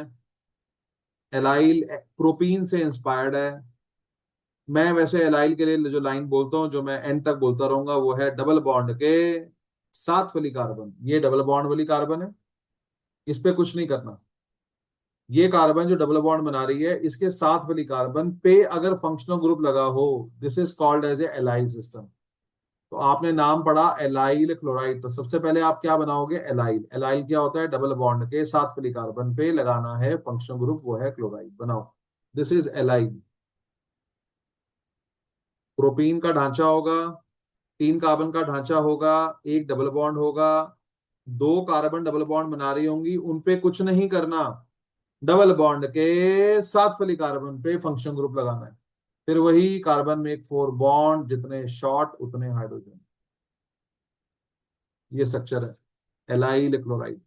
एलाइल प्रोपीन से इंस्पायर्ड है। मैं वैसे एलाइल के लिए जो लाइन बोलता हूँ, जो मैं एंड तक बोलता रहूंगा, वो है डबल बॉन्ड के 7 वाली कार्बन। ये डबल बॉन्ड वाली कार्बन है, इस पे कुछ नहीं करना। ये कार्बन जो डबल बॉन्ड बना रही है, इसके 7 वाली कार्बन पे अगर फंक्शनल ग्रुप लगा हो, this is called as a allyl system. तो आपने नाम पढ़ा एलाइल क्लोराइड, तो सबसे पहले आप क्या बनाओगे, एलाइल। एलाइल क्या होता है, डबल बॉन्ड के 7 वाली कार्बन पे लगाना है फंक्शनल ग्रुप, वो है क्लोराइड, बनाओ। This is allyl. प्रोपीन का ढांचा होगा, 3 कार्बन का ढांचा होगा, एक डबल बॉन्ड होगा, 2 कार्बन डबल बॉन्ड बना रही होंगी, उनपे कुछ नहीं करना। डबल बॉन्ड के 7 वाली कार्बन पे फंक्शन ग्रुप लगाना है। फिर वही कार्बन में एक 4 बॉन्ड, जितने शॉर्ट उतने हाइड्रोजन। ये स्ट्रक्चर है एलाइल क्लोराइड।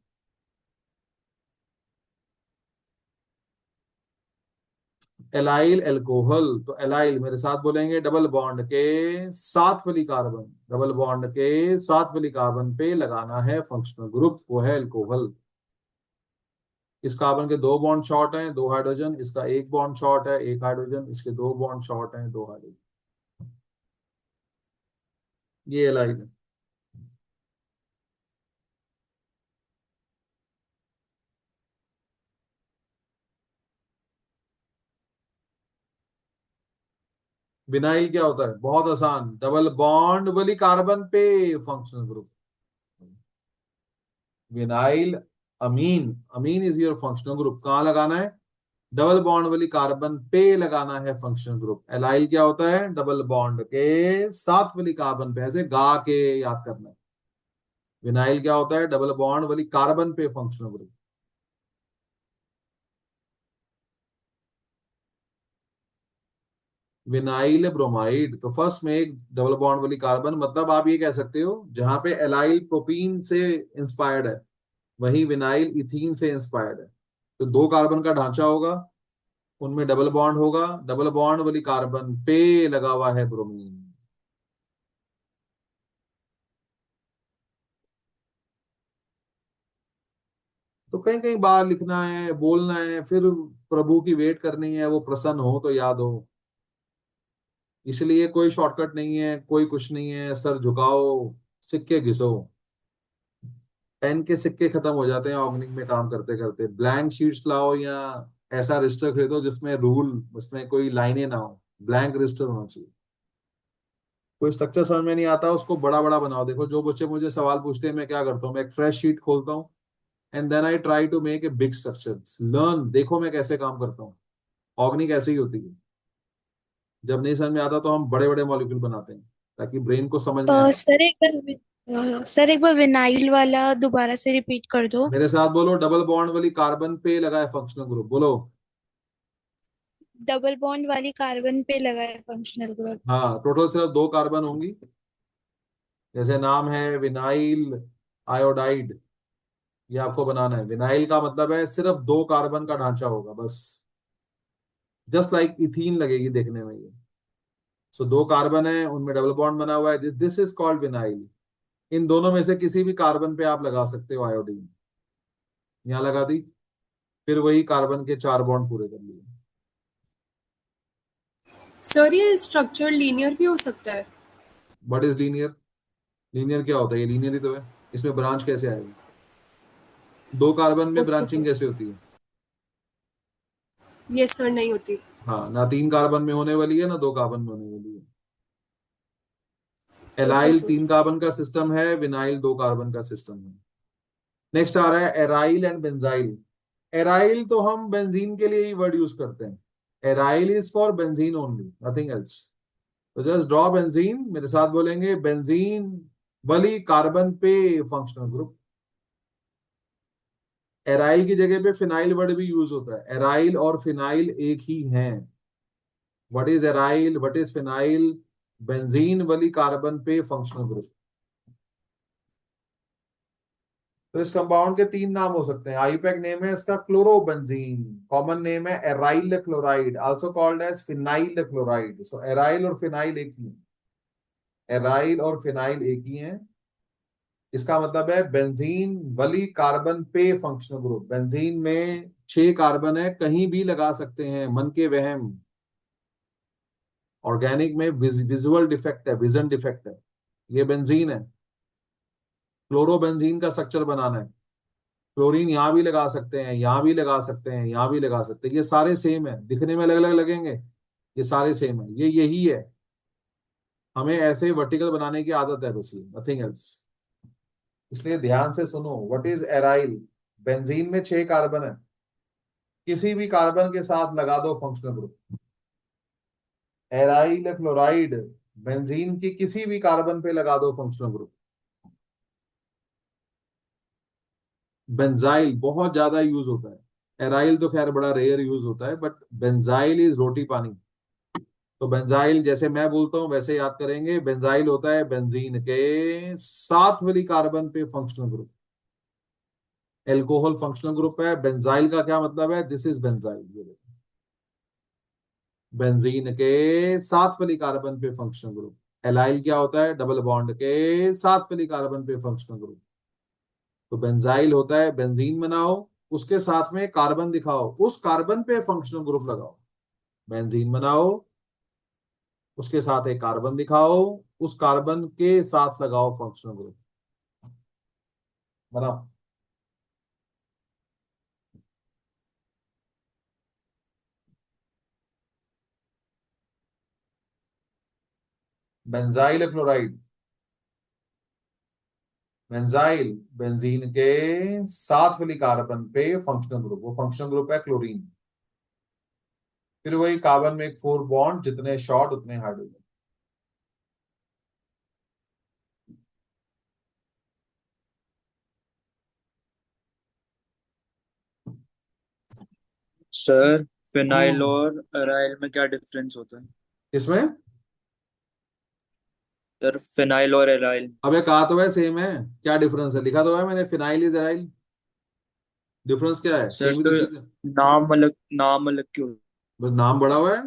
एलाइल एल्कोहल, तो एलाइल मेरे साथ बोलेंगे, डबल बॉन्ड के 7 वाली कार्बन, डबल बॉन्ड के 7 वाली कार्बन पे लगाना है फंक्शनल ग्रुप, वो है एल्कोहल। इस कार्बन के 2 बॉन्ड शॉर्ट हैं, 2 हाइड्रोजन, इसका 1 बॉन्ड शॉर्ट है, 1 हाइड्रोजन, इसके 2 बॉन्ड शॉर्ट हैं, 2 हाइड्रोजन। ये एलाइल है। विनाइल क्या होता है, बहुत आसान, डबल बॉन्ड वाली कार्बन पे functional group. Vinyl amine, amine is your functional group. कहाँ लगाना है, डबल बॉन्ड वाली कार्बन पे लगाना है फंक्शनल ग्रुप। एलाइल क्या होता है, डबल बॉन्ड के 7 वाली कार्बन पे, ऐसे गा के याद करना है। विनाइल क्या होता है, डबल बॉन्ड वाली कार्बन पे फंक्शनल ग्रुप। विनाइल ब्रोमाइड, तो फर्स्ट में एक डबल बॉन्ड वाली कार्बन, मतलब आप ये कह सकते हो जहां पे एलाइल प्रोपीन से इंस्पायर्ड है, वही विनाइल इथीन से इंस्पायर्ड है। तो 2 कार्बन का ढांचा होगा, उनमें डबल बॉन्ड होगा, डबल बॉन्ड वाली कार्बन पे लगा हुआ है ब्रोमीन। तो कहीं कहीं बार लिखना है, बोलना है, फिर प्रभु की वेट करनी है, वो प्रसन्न हो तो याद हो। इसलिए कोई शॉर्टकट नहीं है, कोई कुछ नहीं है, सर झुकाओ, सिक्के घिसो। पेन के सिक्के खत्म हो जाते हैं ऑर्गेनिक में काम करते करते। ब्लैंक शीट्स लाओ, या ऐसा रजिस्टर खरीदो जिसमें रूल, उसमें कोई लाइनें ना हो, ब्लैंक रजिस्टर होना चाहिए। कोई स्ट्रक्चर समझ में नहीं आता, उसको बड़ा बड़ा बनाओ। देखो जो बच्चे मुझे सवाल पूछते हैं, मैं क्या करता हूँ, मैं एक फ्रेश शीट खोलता हूँ, and then I try to make a big structure. Learn, देखो मैं कैसे काम करता हूँ। ऑर्गेनिक ऐसे ही होती है। जब नहीं समझ में आता तो हम बड़े बड़े मॉलिक्यूल बनाते हैं ताकि ब्रेन को समझ में आए। सर एक बार विनाइल वाला दोबारा से रिपीट कर दो। मेरे साथ बोलो, डबल बॉन्ड वाली कार्बन पे लगा है फंक्शनल ग्रुप, बोलो। डबल बॉन्ड वाली कार्बन पे लगा है फंक्शनल ग्रुप। हाँ, टोटल सिर्फ दो कार्बन होंगी। जैसे नाम है विनाइल आयोडाइड, ये आपको बनाना है। विनाइल का मतलब है सिर्फ दो कार्बन का ढांचा होगा बस। जस्ट लाइक इथीन लगेगी देखने में ये। सो दो कार्बन है, उनमें डबल बॉन्ड बना हुआ है, this this is called vinyl. इन दोनों में से किसी भी कार्बन पे आप लगा सकते हो आयोडीन। यहाँ लगा दी, फिर वही कार्बन के चार बॉन्ड पूरे कर लिए। सर ये स्ट्रक्चर लीनियर भी हो सकता है? What is linear? लीनियर क्या होता है? ये लीनियर ही तो है। इसमें ब्रांच कैसे आएगी? दो कार्बन में ओके ब्रांचिंग सर। कैसे होती है? यस सर, नहीं होती। हाँ, ना तीन कार्बन में होने वाली है ना दो कार्बन में होने वाली है। Okay allyl sir. तीन कार्बन का सिस्टम है, विनाइल दो कार्बन का सिस्टम है। नेक्स्ट आ रहा है एराइल एंड बेंजाइल। एराइल तो हम बेंजीन के लिए ही वर्ड यूज करते हैं। Aryl is for benzene only, nothing else. तो जस्ट ड्रॉ बेंजीन, मेरे साथ बोलेंगे बेंजीन वाली कार्बन पे फंक्शनल ग्रुप। एराइल की जगह पे फिनाइल वर्ड भी यूज होता है। एराइल और फिनाइल एक ही हैं। What is aryl, what is phenyl? Benzene वाली कार्बन पे फंक्शनल ग्रुप। तो इस कंपाउंड के तीन नाम हो सकते हैं। आईयूपैक नेम है इसका क्लोरोबेंजीन। कॉमन नेम है aryl chloride, also called as phenyl chloride. So aryl और फिनाइल एक ही है। एराइल और फिनाइल एक ही है। इसका मतलब है बेंजीन वाली कार्बन पे फंक्शनल ग्रुप। बेंजीन में छह कार्बन है, कहीं भी लगा सकते हैं, मन के वहम। ऑर्गेनिक में विजुअल डिफेक्ट है, विजन डिफेक्ट है। ये बेंजीन है। क्लोरोबेंजीन का स्ट्रक्चर बनाना है। क्लोरीन यहाँ भी लगा सकते हैं, यहाँ भी लगा सकते हैं, यहाँ भी लगा सकते हैं। ये सारे सेम है, दिखने में अलग अलग लगेंगे, ये सारे सेम है, ये यही है। हमें ऐसे वर्टिकल बनाने की आदत है बस, ये नथिंग एल्स। इसलिए ध्यान से सुनो, व्हाट इज एराइल? बेंजीन में छह कार्बन है, किसी भी कार्बन के साथ लगा दो functional group. Aryl chloride, benzene की किसी भी कार्बन पे लगा दो फंक्शनल ग्रुप। बेंजाइल बहुत ज्यादा यूज होता है। एराइल तो खैर बड़ा रेयर यूज होता है, बट बेंजाइल इज रोटी पानी। तो बेंजाइल जैसे मैं बोलता हूं वैसे याद करेंगे। बेंजाइल होता है बेंजीन के साथ वाली कार्बन पे functional group. Alcohol functional group है, बेंजाइल का क्या मतलब है? This is benzyl. बेंजीन के साथ वाली कार्बन पे फंक्शनल ग्रुप। एलाइल क्या होता है? डबल बॉन्ड के साथ वाली कार्बन पे फंक्शनल ग्रुप। तो बेंजाइल होता है बेंजीन बनाओ, उसके साथ में कार्बन दिखाओ, उस कार्बन पे फंक्शनल ग्रुप लगाओ। बेंजीन बनाओ, उसके साथ एक कार्बन दिखाओ, उस कार्बन के साथ लगाओ फंक्शनल ग्रुप। बनाओ। बेंजाइल क्लोराइड, बेंजाइल बेंजीन के साथ वाली कार्बन पे फंक्शनल ग्रुप, वो फंक्शनल ग्रुप है क्लोरीन। फिर वही कार्बन में एक फोर बॉन्ड, जितने शॉर्ट उतने हाइड्रोजन। सर फिनाइल हम्म। और अराइल में क्या डिफरेंस होता है? इसमें सर फिनाइल और अराइल। अबे कहा तो है सेम है। क्या डिफरेंस है? लिखा तो है मैंने, फिनाइल इज एराइल। डिफरेंस क्या है? सर सेम ही तो तो चीज है। नाम अलग क्यों? बस नाम बड़ा हुआ है।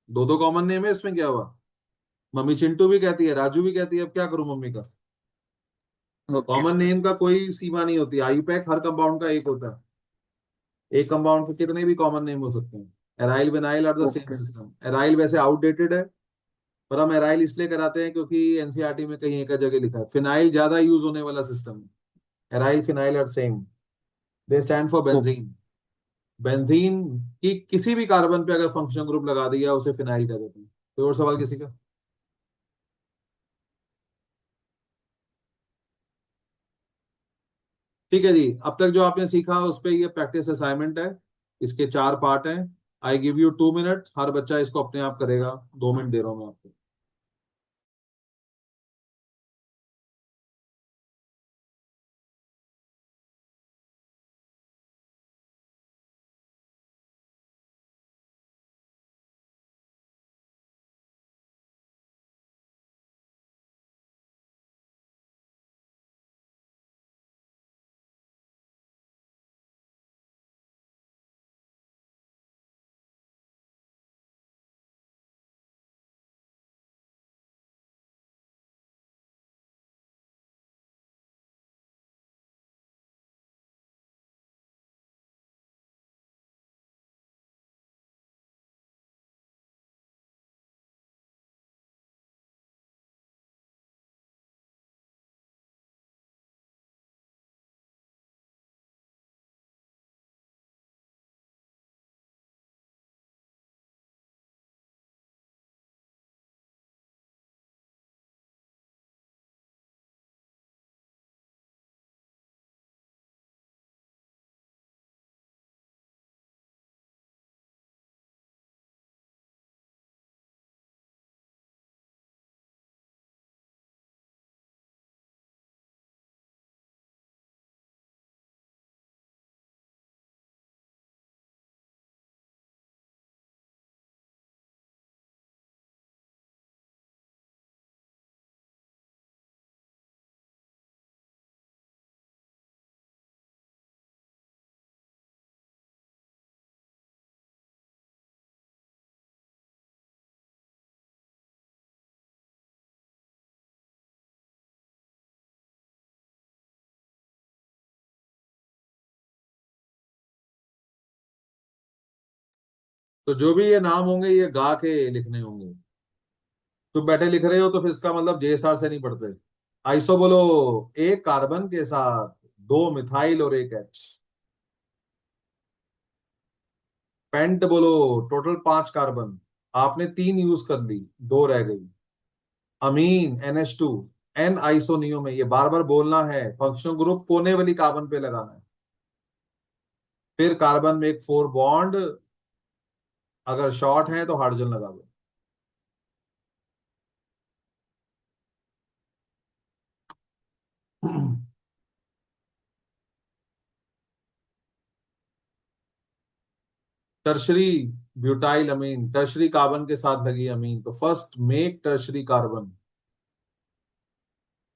दो दो कॉमन नेम है, इसमें क्या हुआ? मम्मी चिंटू भी कहती है, राजू भी कहती है, अब क्या करूं मम्मी का। Okay common sir. नेम का कोई सीमा नहीं होती। आईयूपैक हर कंपाउंड का एक होता है। एक कंपाउंड के कितने भी कॉमन नेम हो सकते हैं। Aryl vinyl are the same okay. System. Aryl वैसे आउटडेटेड है, पर हम एराइल इसलिए कराते हैं क्योंकि एनसीईआरटी में कहीं एक जगह लिखा है। फिनाइल ज्यादा यूज होने वाला सिस्टम है। Aryl phenyl are same, they stand for okay. Benzene. Benzene की किसी भी कार्बन पे अगर फंक्शनल ग्रुप लगा दिया उसे फिनाइल कह देते हैं। कोई और सवाल किसी का? ठीक है जी, अब तक जो आपने सीखा उस पे ये प्रैक्टिस असाइनमेंट है। इसके 4 पार्ट हैं। आई गिव यू 2 मिनट, हर बच्चा इसको अपने आप करेगा। 2 मिनट दे रहा हूं मैं आपको। तो जो भी ये नाम होंगे ये गा के लिखने होंगे। तुम बैठे लिख रहे हो तो फिर इसका मतलब जेएसआर से नहीं पढ़ते। आइसो बोलो, एक कार्बन के साथ 2 मिथाइल और एक एच। पेंट बोलो, टोटल 5 कार्बन। आपने 3 यूज कर ली, 2 रह गई। अमीन NH2, एन आइसोनियो में, ये बार बार बोलना है। फंक्शनल ग्रुप कोने वाली कार्बन पे लगाना है। फिर कार्बन में एक 4 बॉन्ड, अगर शॉर्ट है तो हाइड्रोजन लगा दो। Tertiary butyl amine, tertiary carbon के साथ लगी अमीन, तो first make tertiary carbon,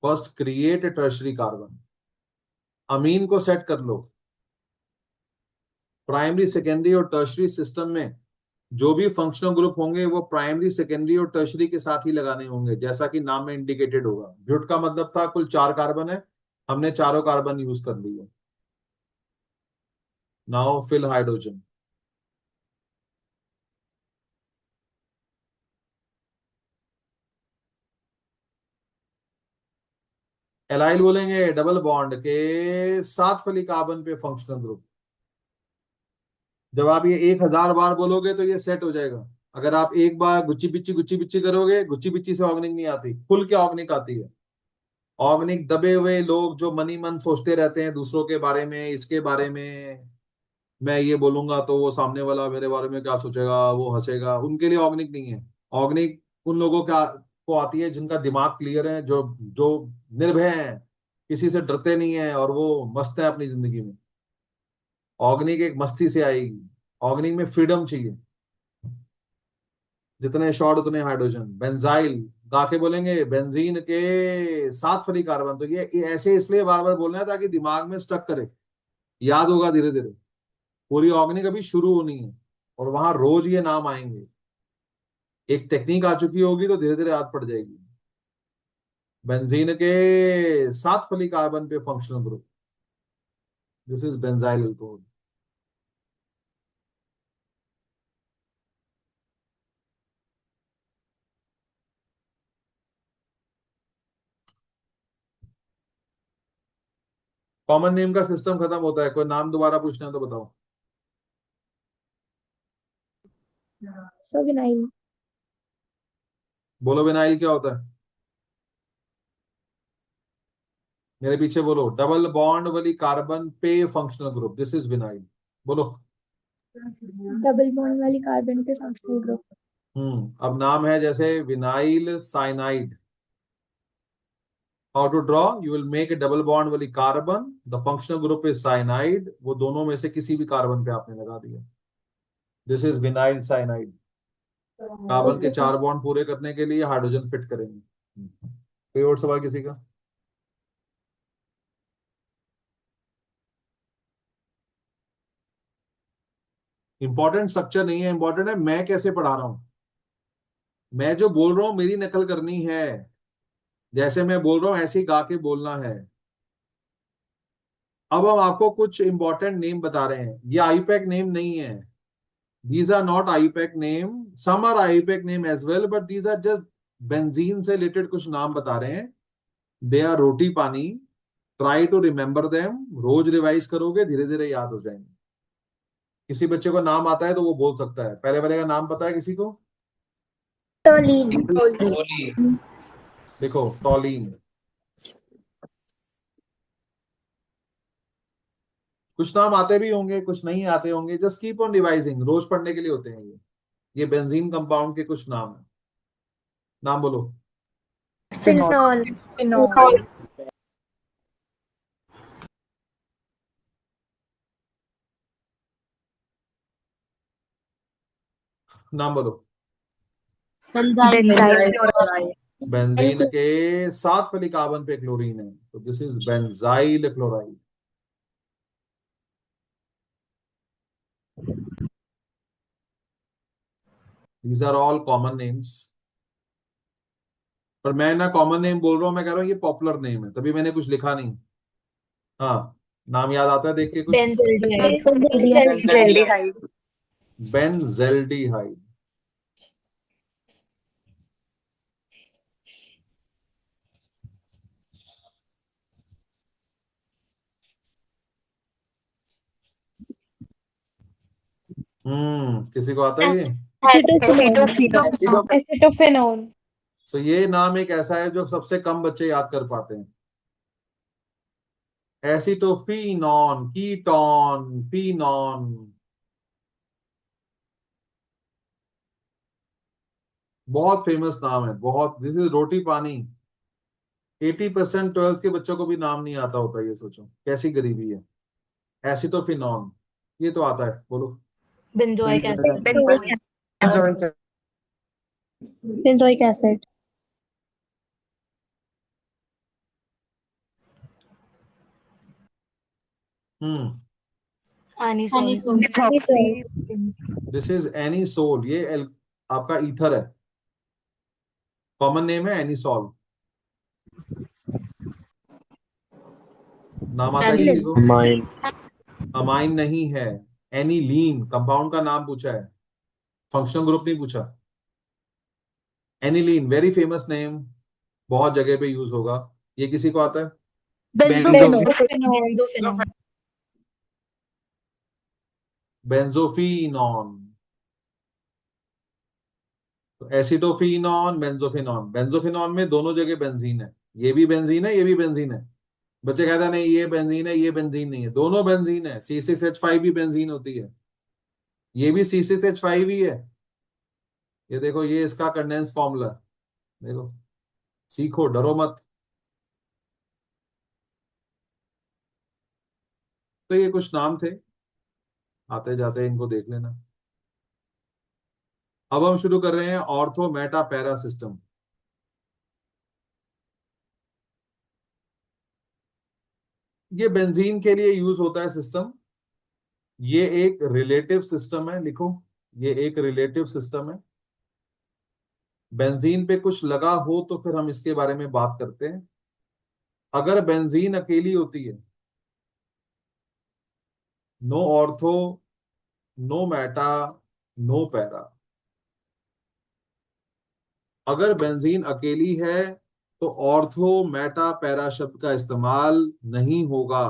first create tertiary carbon. Amine को सेट कर लो। प्राइमरी सेकेंडरी और टर्शरी सिस्टम में जो भी फंक्शनल ग्रुप होंगे वो प्राइमरी सेकेंडरी और टर्शरी के साथ ही लगाने होंगे, जैसा कि नाम में इंडिकेटेड होगा। ब्यूट का मतलब था कुल 4 कार्बन है, हमने चारों कार्बन यूज कर लिए। Now fill hydrogen. एलाइल बोलेंगे डबल बॉन्ड के साथ वाली कार्बन पे फंक्शनल ग्रुप। जब आप ये 1000 बार बोलोगे तो ये सेट हो जाएगा। अगर आप एक बार गुच्ची बिच्ची करोगे, गुच्ची बिच्ची से ऑर्गेनिक नहीं आती, खुल के ऑर्गेनिक आती है। ऑर्गेनिक दबे हुए लोग जो मनी मन सोचते रहते हैं दूसरों के बारे में, इसके बारे में, मैं ये बोलूंगा तो वो सामने वाला मेरे बारे में क्या सोचेगा, वो हंसेगा, उनके लिए ऑर्गेनिक नहीं है। ऑर्गेनिक उन लोगों का को आती है जिनका दिमाग क्लियर है, जो जो निर्भय हैं, किसी से डरते नहीं है और वो मस्त है अपनी जिंदगी में। ऑर्गेनिक एक मस्ती से आएगी। ऑर्गेनिक में फ्रीडम चाहिए। जितने शॉर्ट उतने हाइड्रोजन। बेंजाइल गा के बोलेंगे बेंजीन के 7 फली कार्बन, तो ये ऐसे इसलिए बार बार बोलना है ताकि दिमाग में स्टक करे, याद होगा धीरे धीरे। पूरी ऑर्गेनिक अभी शुरू होनी है और वहां रोज ये नाम आएंगे। एक टेक्निक आ चुकी होगी तो धीरे धीरे याद पड़ जाएगी। बेंजीन के 7 फली कार्बन पे functional group, this is benzyl alcohol. Common name का सिस्टम खत्म होता है, कोई नाम दोबारा पूछना है तो बताओ। Sir vinyl. बोलो विनाइल क्या होता है। मेरे पीछे बोलो, डबल बॉन्ड वाली कार्बन पे functional group, this is vinyl. बोलो। डबल बॉन्ड वाली कार्बन पे फंक्शनल ग्रुप। अब नाम है जैसे vinyl cyanide. How to draw, you will make a double bond वाली carbon, the functional group is cyanide, वो दोनों में से किसी भी कार्बन पे आपने लगा दिया, this is vinyl cyanide. Carbon के 4 बॉन्ड पूरे करने के लिए हाइड्रोजन फिट करेंगे। कोई और सवाल किसी का? इंपॉर्टेंट स्ट्रक्चर नहीं है, इंपॉर्टेंट है मैं कैसे पढ़ा रहा हूं। मैं जो बोल रहा हूं मेरी नकल करनी है, जैसे मैं बोल रहा हूं ऐसे ही गा के बोलना है। अब हम आपको कुछ इंपॉर्टेंट नेम बता रहे हैं, ये आईपैक नेम नहीं है, these are not IUPAC name, some are IUPAC name as well, but these are just benzene से रिलेटेड कुछ नाम बता रहे हैं। They are roti pani, try to remember them, रोज रिवाइज करोगे धीरे धीरे याद हो जाएंगे। किसी बच्चे को नाम आता है तो वो बोल सकता है, पहले वाले का नाम पता है किसी को? टोलीन। टोलीन। देखो टॉलीन। कुछ नाम आते भी होंगे, कुछ नहीं आते होंगे, जस्ट कीप ऑन रिवाइजिंग, रोज पढ़ने के लिए होते हैं ये बेंजीन कंपाउंड के कुछ नाम है। नाम बोलो। फिनॉल। नाम बोलो। बेंजाइल। बेंजीन के 7 वाली कार्बन पे क्लोरीन है, तो this is benzyl chloride. These are all common names, पर मैं ना कॉमन नेम बोल रहा हूं, मैं कह रहा हूं ये पॉपुलर नेम है, तभी मैंने कुछ लिखा नहीं। हाँ, नाम याद आता है देख के कुछ? बेंजाल्डिहाइड। बेंजेल्डिहाइड। किसी को आता है ये? एसिटोफेनॉल। सो ये नाम एक ऐसा है जो सबसे कम बच्चे याद कर पाते हैं। Acetophenone, ketone, phenone. बहुत फेमस नाम है, बहुत, दिस इज रोटी पानी। 80% 12th के बच्चों को भी नाम नहीं आता होता, ये सोचो कैसी गरीबी है। एसिटोफिनॉन, ये तो आता है, बोलो। Benzoic acid. Benzoic acid. Hmm anisole. This is anisole, ये आपका ईथर है, कॉमन नेम है एनीसोल। नाम आता है किसी को? माइन। अमाइन नहीं है, एनीलीन कंपाउंड का नाम पूछा है, फंक्शनल ग्रुप नहीं पूछा। एनीलीन वेरी फेमस नेम, बहुत जगह पे यूज होगा। ये किसी को आता है? बेंजोफिनॉल। बेंजोफिनॉन। तो एसिडोफिनॉन, बेंजोफिनॉन, बेंजोफिनॉन में दोनों जगह बेंजीन है, ये भी बेंजीन है, ये भी बेंजीन है। बच्चे कहते हैं नहीं ये बेंजीन है, ये बेंजीन नहीं है, दोनों बेंजीन है। C6H5 भी बेंजीन होती है, ये भी C6H5 ही है। ये देखो, ये इसका कंडेंस फॉर्मूला, देखो, सीखो, डरो मत। तो ये कुछ नाम थे, आते जाते इनको देख लेना। अब हम शुरू कर रहे हैं ऑर्थो मेटा पैरा सिस्टम। ये बेंजीन के लिए यूज होता है सिस्टम, ये एक रिलेटिव सिस्टम है, लिखो, ये एक रिलेटिव सिस्टम है। बेंजीन पे कुछ लगा हो तो फिर हम इसके बारे में बात करते हैं। अगर बेंजीन अकेली होती है, no ortho, no meta, no para. अगर बेंजीन अकेली है तो ऑर्थो मेटा पैरा शब्द का इस्तेमाल नहीं होगा।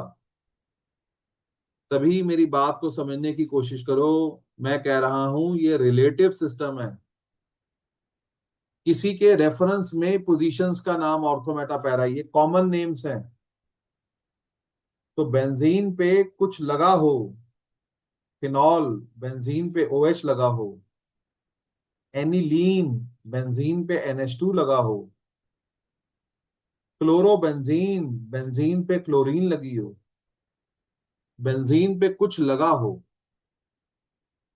तभी मेरी बात को समझने की कोशिश करो, मैं कह रहा हूं ये रिलेटिव सिस्टम है। किसी के रेफरेंस में पोजीशंस का नाम ऑर्थो मेटा पैरा, ये कॉमन नेम्स हैं। तो बेंजीन पे कुछ लगा हो, फिनॉल बेंजीन पे OH लगा हो, एनिलीन बेंजीन पे NH2 लगा हो, क्लोरोबेंजीन बेंजीन पे क्लोरीन लगी हो, बेंजीन पे कुछ लगा हो,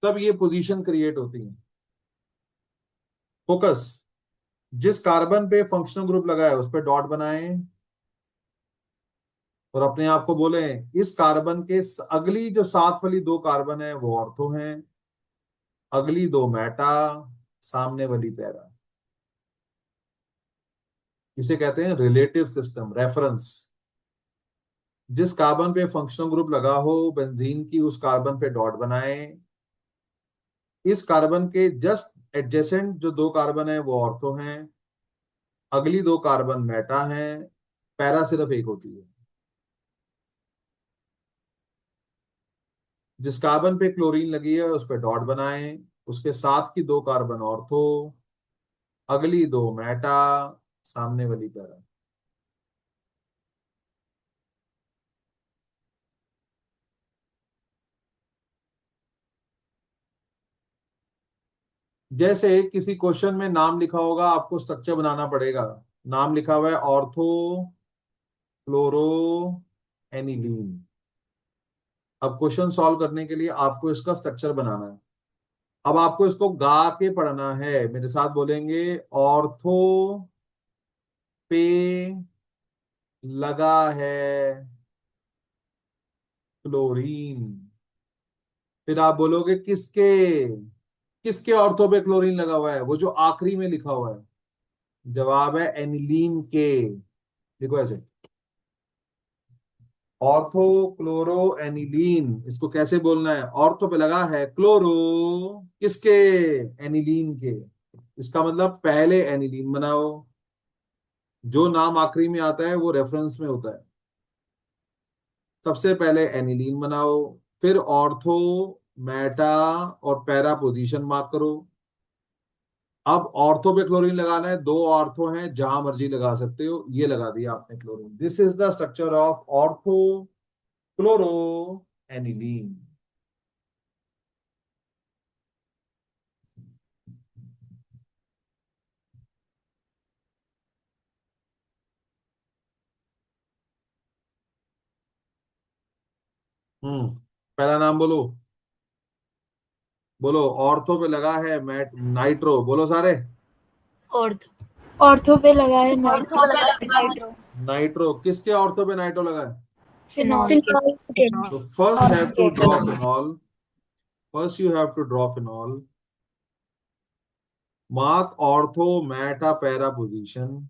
तब ये पोजीशन क्रिएट होती है। फोकस, जिस कार्बन पे फंक्शनल ग्रुप लगा है उस पे डॉट बनाएं और अपने आप को बोले इस कार्बन के अगली जो साथ वाली दो कार्बन है वो ऑर्थो हैं, अगली दो मेटा, सामने वाली पैरा। इसे कहते हैं रिलेटिव सिस्टम, रेफरेंस। जिस कार्बन पे फंक्शनल ग्रुप लगा हो बेंजीन की, उस कार्बन पे डॉट बनाएं। इस कार्बन के जस्ट एडजेसेंट जो दो कार्बन है वो ऑर्थो हैं, अगली दो कार्बन मेटा हैं, पैरा सिर्फ एक होती है। जिस कार्बन पे क्लोरीन लगी है उस पे डॉट बनाएं, उसके साथ की दो कार्बन ऑर्थो, अगली दो मेटा, सामने वाली पैरा। जैसे किसी क्वेश्चन में नाम लिखा होगा, आपको स्ट्रक्चर बनाना पड़ेगा। नाम लिखा हुआ है ऑर्थो क्लोरो एनिलीन। अब क्वेश्चन सॉल्व करने के लिए आपको इसका स्ट्रक्चर बनाना है। अब आपको इसको गा के पढ़ना है, मेरे साथ बोलेंगे ऑर्थो पे लगा है क्लोरीन। फिर आप बोलोगे किसके, किसके ऑर्थो पे क्लोरीन लगा हुआ है, वो जो आखिरी में लिखा हुआ है। जवाब है एनिलीन के। देखो ऐसे, ऑर्थो क्लोरो एनिलीन, इसको कैसे बोलना है, ऑर्थो पे लगा है क्लोरो, किसके, एनिलीन के। इसका मतलब पहले एनिलीन बनाओ, जो नाम आखिरी में आता है वो रेफरेंस में होता है। सबसे पहले एनिलीन बनाओ, फिर ऑर्थो, मेटा और पैरा पोजीशन मार्क करो। अब ऑर्थो पे क्लोरीन लगाना है, दो ऑर्थो हैं, जहां मर्जी लगा सकते हो, ये लगा दिया आपने chlorine. This is the structure of ortho chloro aniline. पहला नाम बोलो, बोलो ऑर्थो पे लगा है मैट नाइट्रो, बोलो सारे। ऑर्थो ऑर्थो पे लगा है नाइट्रो। नाइट्रो, किसके ऑर्थो पे नाइट्रो लगा है? फिनॉल के। फिनॉल के। तो first have to draw phenol, first you have to draw phenol, mark ortho meta para position.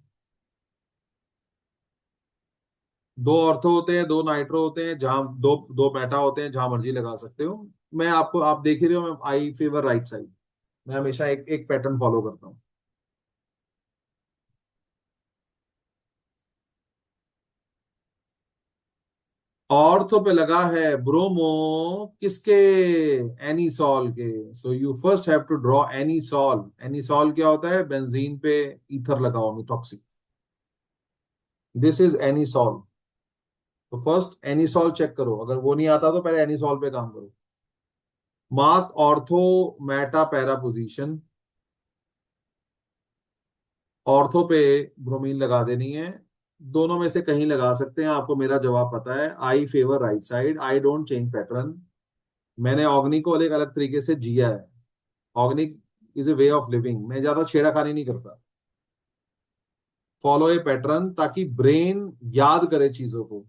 दो ऑर्थो होते हैं, दो नाइट्रो होते हैं, जहां दो दो मेटा होते हैं, जहां मर्जी लगा सकते हो। मैं आपको, आप देख ही रहे हो, मैं आई फेवर राइट साइड, मैं हमेशा एक एक पैटर्न फॉलो करता हूँ। ऑर्थो पे लगा है ब्रोमो, किसके, एनीसॉल के। So you first have to draw anisole. Anisole क्या होता है, बेंजीन पे ईथर लगा हुआ, मिथॉक्सी। This is एनीसॉल। तो फर्स्ट एनीसॉल चेक करो, अगर वो नहीं आता तो पहले एनीसॉल पे काम करो। Mark ortho meta para position, ortho पे ब्रोमीन लगा देनी है। दोनों में से कहीं लगा सकते हैं, आपको मेरा जवाब पता है। I favour right side, I don't change pattern. मैंने ऑर्गेनिक को एक अलग तरीके से जिया है। Organic is a way of living, मैं ज्यादा छेड़ाखानी नहीं करता। फॉलो ए पैटर्न ताकि ब्रेन याद करे चीजों को।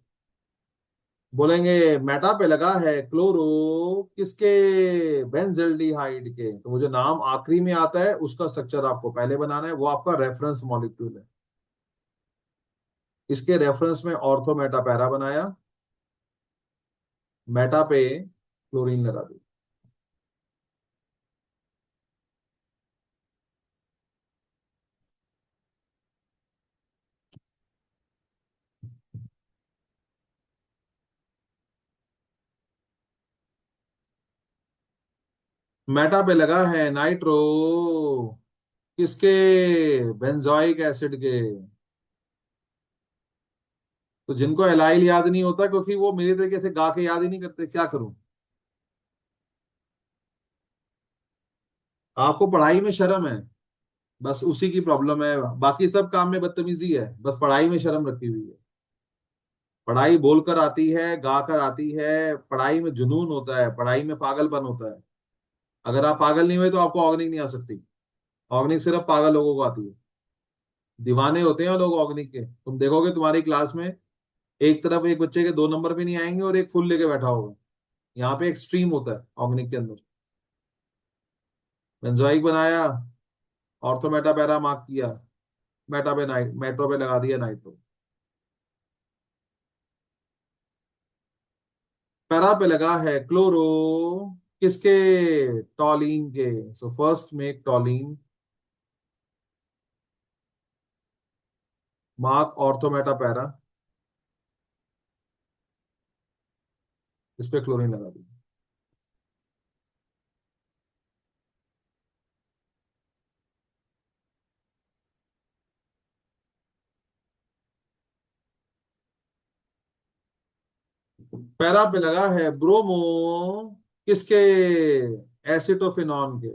बोलेंगे मेटा पे लगा है क्लोरो, किसके, बेंजल्डिहाइड के। तो वो जो नाम आखिरी में आता है उसका स्ट्रक्चर आपको पहले बनाना है, वो आपका रेफरेंस मॉलिक्यूल है। इसके रेफरेंस में ऑर्थो मेटा पैरा बनाया, मेटा पे क्लोरीन लगा दी। मेटा पे लगा है नाइट्रो, किसके, बेंजोइक एसिड के। तो जिनको एलाइल याद नहीं होता, क्योंकि वो मेरे तरीके से गा के याद ही नहीं करते, क्या करूं। आपको पढ़ाई में शर्म है, बस उसी की प्रॉब्लम है। बाकी सब काम में बदतमीजी है, बस पढ़ाई में शर्म रखी हुई है। पढ़ाई बोलकर आती है, गा कर आती है, पढ़ाई में जुनून होता है, पढ़ाई में पागलपन होता है। अगर आप पागल नहीं हुए तो आपको ऑर्गेनिक नहीं आ सकती। ऑर्गेनिक सिर्फ पागल लोगों को आती है। दीवाने होते हैं लोग ऑर्गेनिक के। तुम देखोगे तुम्हारी क्लास में एक तरफ एक बच्चे के 2 नंबर भी नहीं आएंगे और एक फुल लेके बैठा होगा। यहाँ पे एक्सट्रीम होता है ऑर्गेनिक के अंदर। बेंजोइक बनाया, ऑर्थो मेटा पैरा मार्क किया, मेटा पे नाइट मेट्रो पे लगा दिया नाइट्रो, पैरा पे लगा है क्लोरो। किसके? टॉलीन के। So first make toluene, mark ortho meta para, इस पे क्लोरीन लगा दी। पैरा पे लगा है ब्रोमो, किसके? एसिटोफिनॉन के।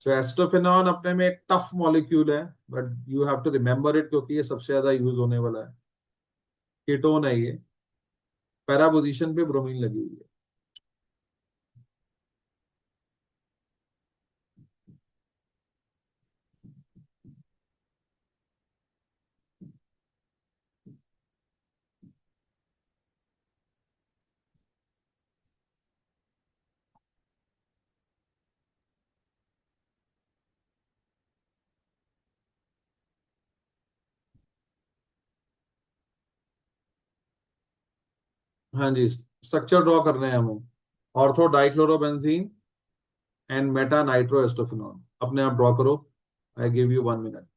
सो एसिटोफिनॉन अपने में एक टफ मॉलिक्यूल है, but you have to remember it, क्योंकि ये सबसे ज्यादा यूज होने वाला है। कीटोन है ये। पैरा पोजीशन पे ब्रोमीन लगी हुई है। हाँ जी, स्ट्रक्चर ड्रॉ करने हैं हमें। Ortho dichlorobenzene and meta nitro acetophenone. अपने आप ड्रॉ करो। I give you 1 minute.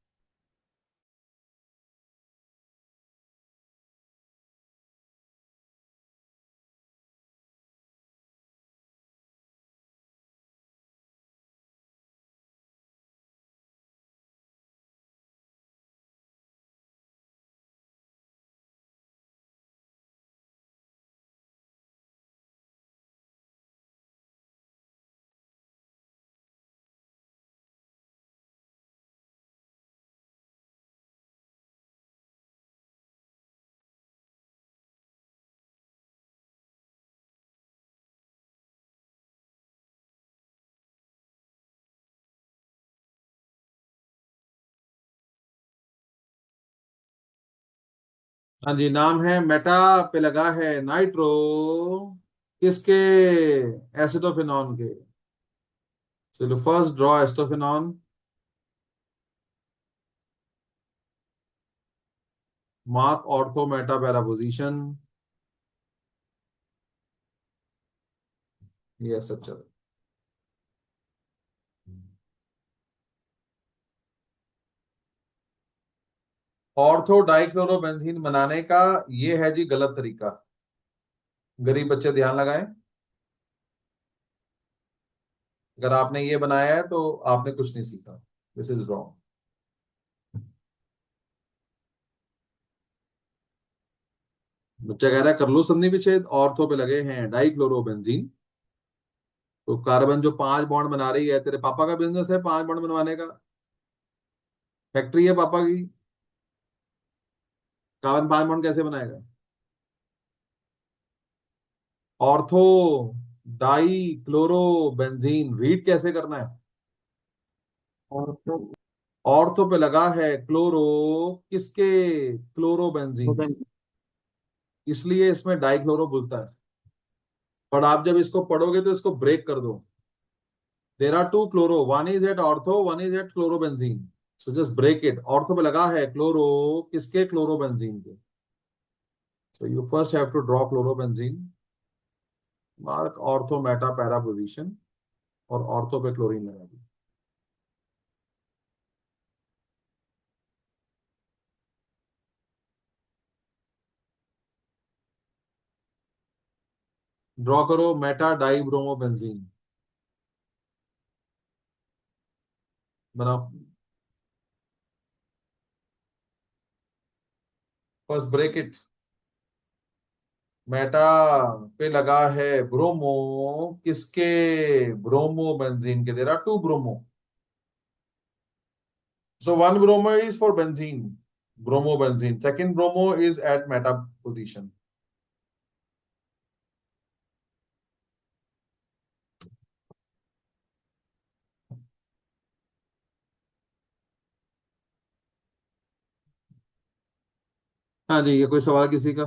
हाँ जी, नाम है मेटा पे लगा है नाइट्रो, किसके? एसिटोफिनॉन के। चलो first draw acetophenone, mark ortho meta para position. ये स्ट्रक्चर। ऑर्थो डाइक्लोरोबेंजीन बनाने का ये है जी गलत तरीका। गरीब बच्चे ध्यान लगाएं। अगर आपने ये बनाया है तो आपने कुछ नहीं सीखा। This is wrong. बच्चा कह रहा है कर लो संधि विच्छेद, ऑर्थो पे लगे हैं डाइक्लोरोबेंजीन। तो कार्बन जो 5 बॉन्ड बना रही है, तेरे पापा का बिजनेस है 5 बॉन्ड बनवाने का। फैक्ट्री है पापा की। कार्बन 5 बॉन्ड कैसे बनाएगा? ऑर्थो डाई क्लोरोबेंजीन रीड कैसे करना है? ऑर्थो ऑर्थो पे लगा है क्लोरो, किसके? क्लोरोबेंजीन। इसलिए इसमें डाइक्लोरो बोलता है। पर आप जब इसको पढ़ोगे तो इसको ब्रेक कर दो। There are two chloro, one is at ortho, one is at chlorobenzene. So just break it. Ortho पे लगा है क्लोरो, किसके? क्लोरोबेंजीन के। So you first have to draw chlorobenzene, mark ortho meta para position, और ortho पे chlorine लगा दी। Draw करो मेटा डाई ब्रोमोबेंजीन। बनाओ। First break it. मेटा पे लगा है ब्रोमो, किसके? ब्रोमो बेंजीन के। There are two bromo, so one bromo is for benzene, bromo benzene. Second bromo is at meta position. हाँ जी, ये कोई सवाल किसी का?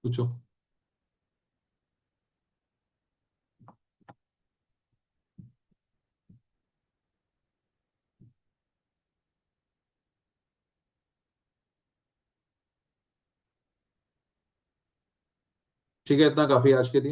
पूछो। ठीक है, इतना काफी आज के लिए।